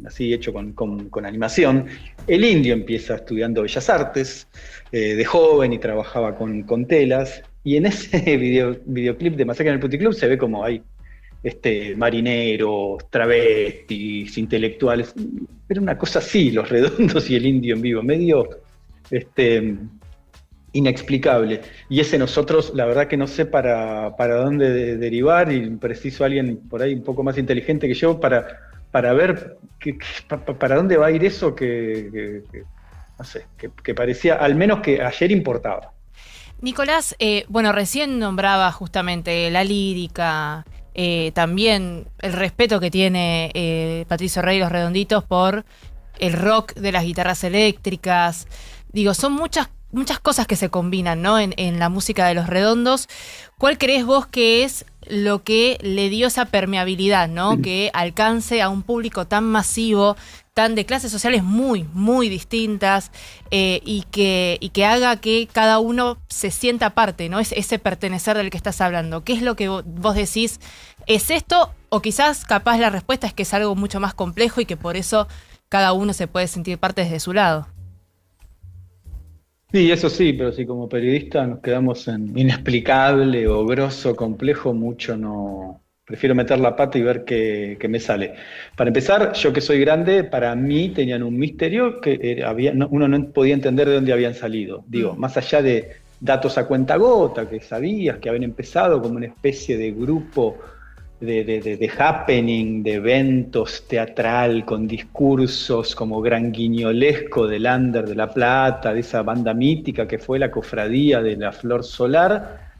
así hecho con animación. El indio empieza estudiando Bellas Artes de joven y trabajaba con telas, y en ese videoclip de Masacre en el Puticlub se ve como hay marineros, travestis, intelectuales, pero una cosa así, Los Redondos y el indio en vivo, medio inexplicable. Y ese nosotros, la verdad que no sé para dónde derivar, y preciso alguien por ahí un poco más inteligente que yo para ver para dónde va a ir eso no sé, que parecía, al menos que ayer importaba. Nicolás, bueno, recién nombraba justamente la lírica, también el respeto que tiene Patricio Rey y Los Redonditos por el rock de las guitarras eléctricas. Digo, son muchas cosas que se combinan, ¿no? En la música de Los Redondos. ¿Cuál crees vos que es lo que le dio esa permeabilidad, ¿no? Que alcance a un público tan masivo, tan de clases sociales muy, muy distintas, y que haga que cada uno se sienta parte, ¿no? Es ese pertenecer del que estás hablando. ¿Qué es lo que vos decís? ¿Es esto? O quizás capaz la respuesta es que es algo mucho más complejo y que por eso cada uno se puede sentir parte desde su lado. Sí, eso sí, pero si como periodista nos quedamos en inexplicable o grosso, complejo, mucho no. Prefiero meter la pata y ver qué me sale. Para empezar, yo que soy grande, para mí tenían un misterio que uno no podía entender de dónde habían salido. Digo, más allá de datos a cuentagota, que sabías que habían empezado como una especie de grupo de happening, de eventos teatral, con discursos como Gran Guiñolesco del Under de La Plata, de esa banda mítica que fue la Cofradía de la Flor Solar.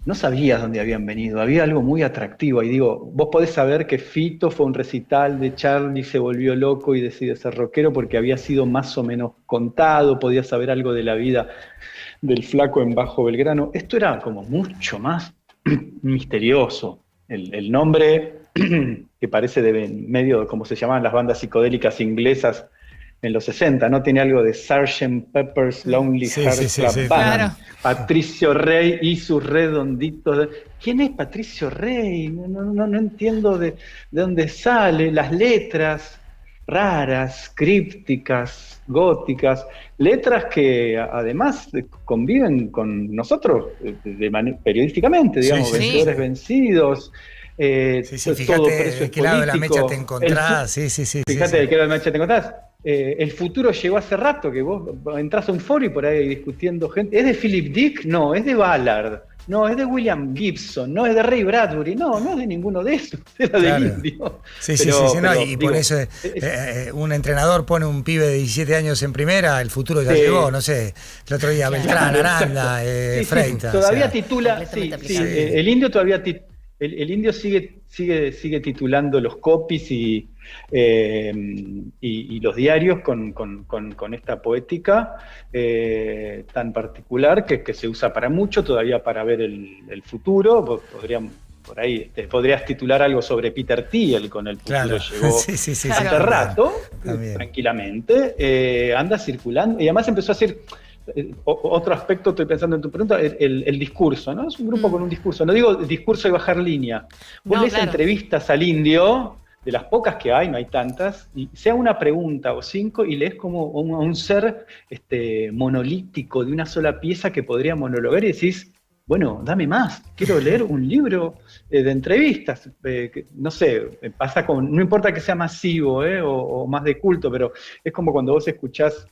No sabías dónde habían venido, había algo muy atractivo. Y digo, vos podés saber que Fito fue un recital de Charlie, se volvió loco y decide ser rockero porque había sido más o menos contado, podías saber algo de la vida del flaco en Bajo Belgrano. Esto era como mucho más misterioso. El nombre, que parece de medio como se llamaban las bandas psicodélicas inglesas en los 60, ¿no? Tiene algo de Sgt. Pepper's Lonely Hearts Club Band. Claro. Patricio Rey y sus Redonditos. ¿Quién es Patricio Rey? No entiendo de dónde sale. Las letras raras, crípticas, góticas, letras que además conviven con nosotros periodísticamente, digamos, sí. Vencedores vencidos. Fíjate de qué lado de la mecha te encontrás. Fíjate de qué lado de la mecha te encontrás. El futuro llegó hace rato, que vos entrás a un foro y por ahí discutiendo gente. ¿Es de Philip Dick? No, es de Ballard. No, es de William Gibson, no es de Ray Bradbury, no es de ninguno de esos, era del indio. Y por eso un entrenador pone un pibe de 17 años en primera, el futuro ya llegó, no sé, el otro día Beltrán, Aranda, Freitas. Todavía titula, el indio todavía el indio sigue titulando los copies y los diarios con esta poética tan particular que se usa para mucho, todavía para ver el futuro. Por ahí podrías titular algo sobre Peter Thiel, con el futuro llegó hace rato, tranquilamente, anda circulando, y además empezó a hacer otro aspecto, estoy pensando en tu pregunta, el discurso, ¿no? Es un grupo con un discurso, no digo discurso y bajar línea. Vos lees entrevistas al indio, de las pocas que hay, no hay tantas, y sea una pregunta o 5 y lees como un ser monolítico de una sola pieza que podría monologar y decís, bueno, dame más, quiero leer un libro de entrevistas. No sé, pasa no importa que sea masivo o más de culto, pero es como cuando vos escuchás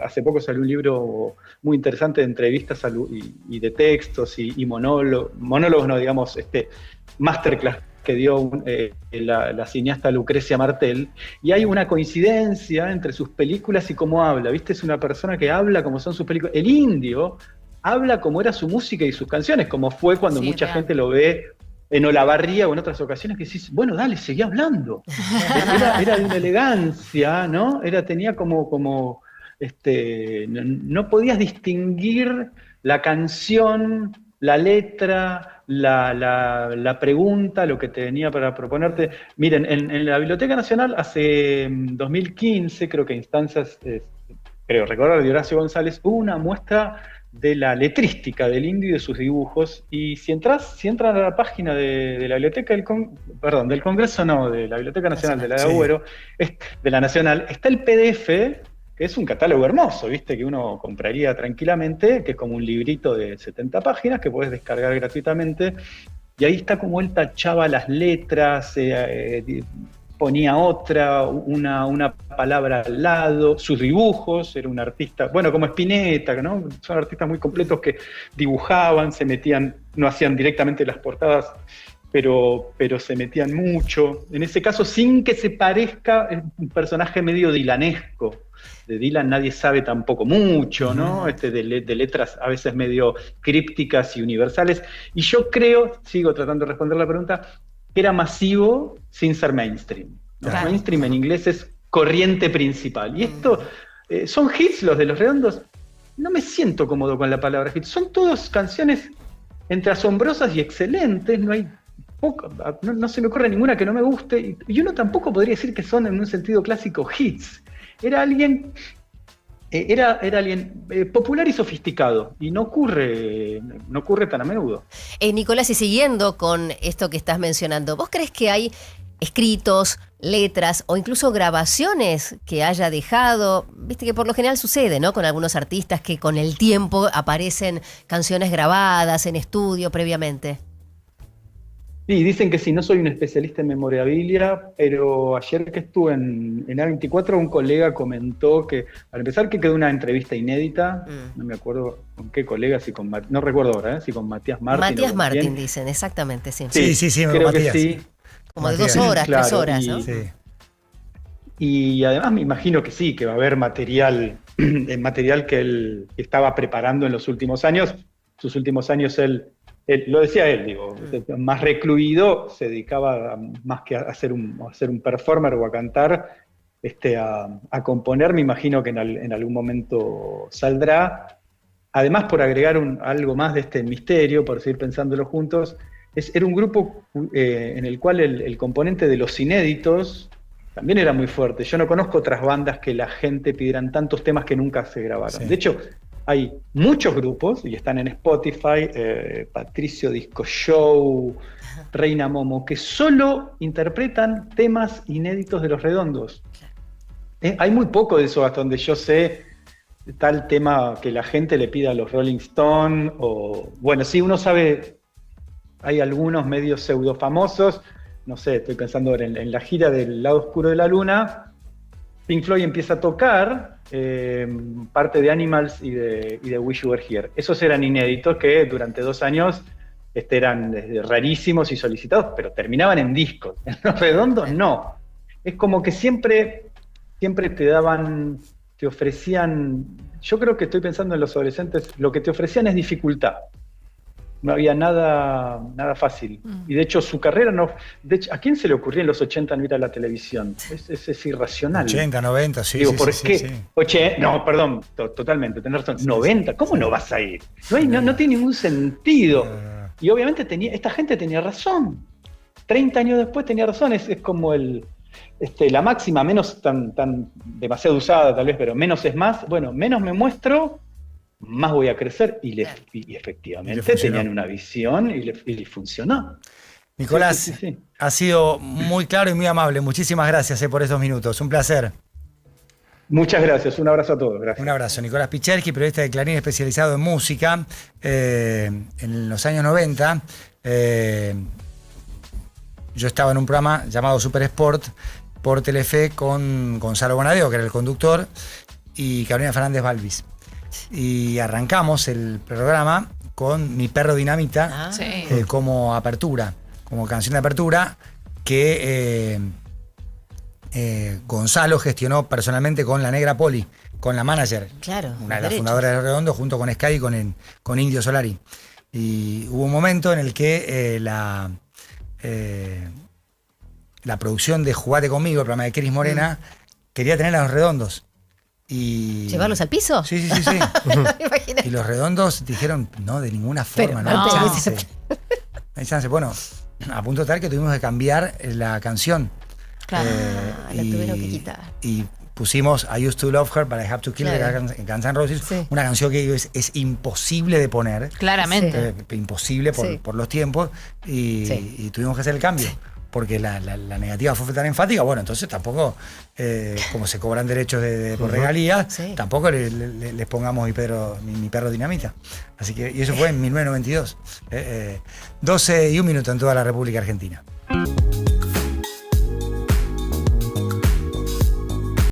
Hace poco salió un libro muy interesante de entrevistas y de textos y monólogos, no, digamos, masterclass que dio la cineasta Lucrecia Martel, y hay una coincidencia entre sus películas y cómo habla, ¿viste? Es una persona que habla como son sus películas. El Indio habla como era su música y sus canciones, como fue cuando mucha gente lo ve en Olavarría o en otras ocasiones, que decís, bueno, dale, seguí hablando. Era de una elegancia, ¿no? Tenía como no podías distinguir la canción, la letra, la pregunta, lo que te venía para proponerte. Miren, en la Biblioteca Nacional hace 2015, creo que instancias, creo recordar, de Horacio González, hubo una muestra de la letrística del Indio y de sus dibujos, y si entran a la página de la Biblioteca del Congreso, no, de la Biblioteca Nacional, de la de Agüero, de la Nacional, está el PDF, que es un catálogo hermoso, ¿viste? Que uno compraría tranquilamente, que es como un librito de 70 páginas que podés descargar gratuitamente, y ahí está como él tachaba las letras, ponía una palabra al lado, sus dibujos, era un artista, bueno, como Spinetta, ¿no? Son artistas muy completos que dibujaban, se metían, no hacían directamente las portadas, pero se metían mucho. En ese caso, sin que se parezca, es un personaje medio dilanesco. De Dylan nadie sabe tampoco mucho, ¿no? De letras a veces medio crípticas y universales. Y yo creo, sigo tratando de responder la pregunta, que era masivo sin ser mainstream. Claro. Mainstream en inglés es corriente principal. Y esto, son hits los de Los Redondos. No me siento cómodo con la palabra hit. Son todas canciones entre asombrosas y excelentes. No se me ocurre ninguna que no me guste. Y uno tampoco podría decir que son en un sentido clásico hits. Era alguien popular y sofisticado, y no ocurre tan a menudo. Nicolás, y siguiendo con esto que estás mencionando, ¿vos crees que hay escritos, letras o incluso grabaciones que haya dejado? Viste que por lo general sucede, ¿no? Con algunos artistas que con el tiempo aparecen canciones grabadas en estudio previamente. Sí, dicen que sí, no soy un especialista en memorabilia, pero ayer que estuve en A24, un colega comentó que, al empezar, que quedó una entrevista inédita, no me acuerdo con qué colega, no recuerdo ahora, si con Matías Martín. Matías Martín, dicen, exactamente, sí. Sí, creo Matías, que sí. Como de 2 horas, claro, 3 horas, ¿no? Sí. Y además me imagino que sí, que va a haber material que él estaba preparando en los últimos años. Sus últimos años él lo decía él, digo, más recluido, se dedicaba más que a ser un performer o a cantar, a componer. Me imagino que en algún momento saldrá. Además, por agregar algo más de este misterio, por seguir pensándolo juntos, era un grupo en el cual el componente de los inéditos también era muy fuerte. Yo no conozco otras bandas que la gente pidieran tantos temas que nunca se grabaron. Sí. De hecho, hay muchos grupos, y están en Spotify, Patricio Disco Show, Reina Momo, que solo interpretan temas inéditos de Los Redondos. Hay muy poco de eso, hasta donde yo sé, tal tema que la gente le pida a los Rolling Stones, o bueno, sí, uno sabe, hay algunos medios pseudo famosos, no sé, estoy pensando en la gira del Lado Oscuro de la Luna. Pink Floyd empieza a tocar parte de Animals y de Wish You Were Here. Esos eran inéditos que durante 2 años eran rarísimos y solicitados, pero terminaban en discos. En Los Redondos no. Es como que siempre te ofrecían, yo creo que estoy pensando en los adolescentes, lo que te ofrecían es dificultad. No había nada fácil. Y de hecho su carrera no... De hecho, ¿a quién se le ocurría en los 80 no ir a la televisión? Es irracional. 80, 90, sí. Digo, sí, ¿por sí, qué? Sí. No, perdón, totalmente, tenés razón. 90, ¿cómo no vas a ir? No tiene ningún sentido. Y obviamente esta gente tenía razón. 30 años después tenía razón. Es como la máxima, menos tan demasiado usada tal vez, pero menos es más. Bueno, menos me muestro, más voy a crecer, y efectivamente tenían una visión y le funcionó. Nicolás, sí. Ha sido muy claro y muy amable. Muchísimas gracias por estos minutos. Un placer. Muchas gracias. Un abrazo a todos. Gracias. Un abrazo. Nicolás Picherski, periodista de Clarín especializado en música. En los años 90, yo estaba en un programa llamado Super Sport por Telefe con Gonzalo Bonadeo, que era el conductor. y Carolina Fernández Balvis. Y arrancamos el programa con Mi Perro Dinamita como apertura, como canción de apertura que Gonzalo gestionó personalmente con la Negra Poli, con la manager, una de las fundadoras de Los Redondos, junto con Sky y con Indio Solari. Y hubo un momento en el que la producción de Jugate Conmigo, el programa de Cris Morena, quería tener a Los Redondos. Y ¿llevarlos al piso? Sí. Y Los Redondos dijeron, no, de ninguna forma, no hay chance. Bueno, a punto tal que tuvimos que cambiar la canción. Claro, la tuvieron que quitar. Y pusimos I Used to Love Her, But I Have to Kill Her, en Guns N' Roses, una canción que es imposible de poner. Claramente. Imposible por los tiempos, y tuvimos que hacer el cambio. Porque la negativa fue tan enfática, bueno, entonces tampoco, como se cobran derechos por regalías, tampoco les pongamos mi perro Dinamita. Así que, y eso fue en 1992. 12 y 1 minuto en toda la República Argentina.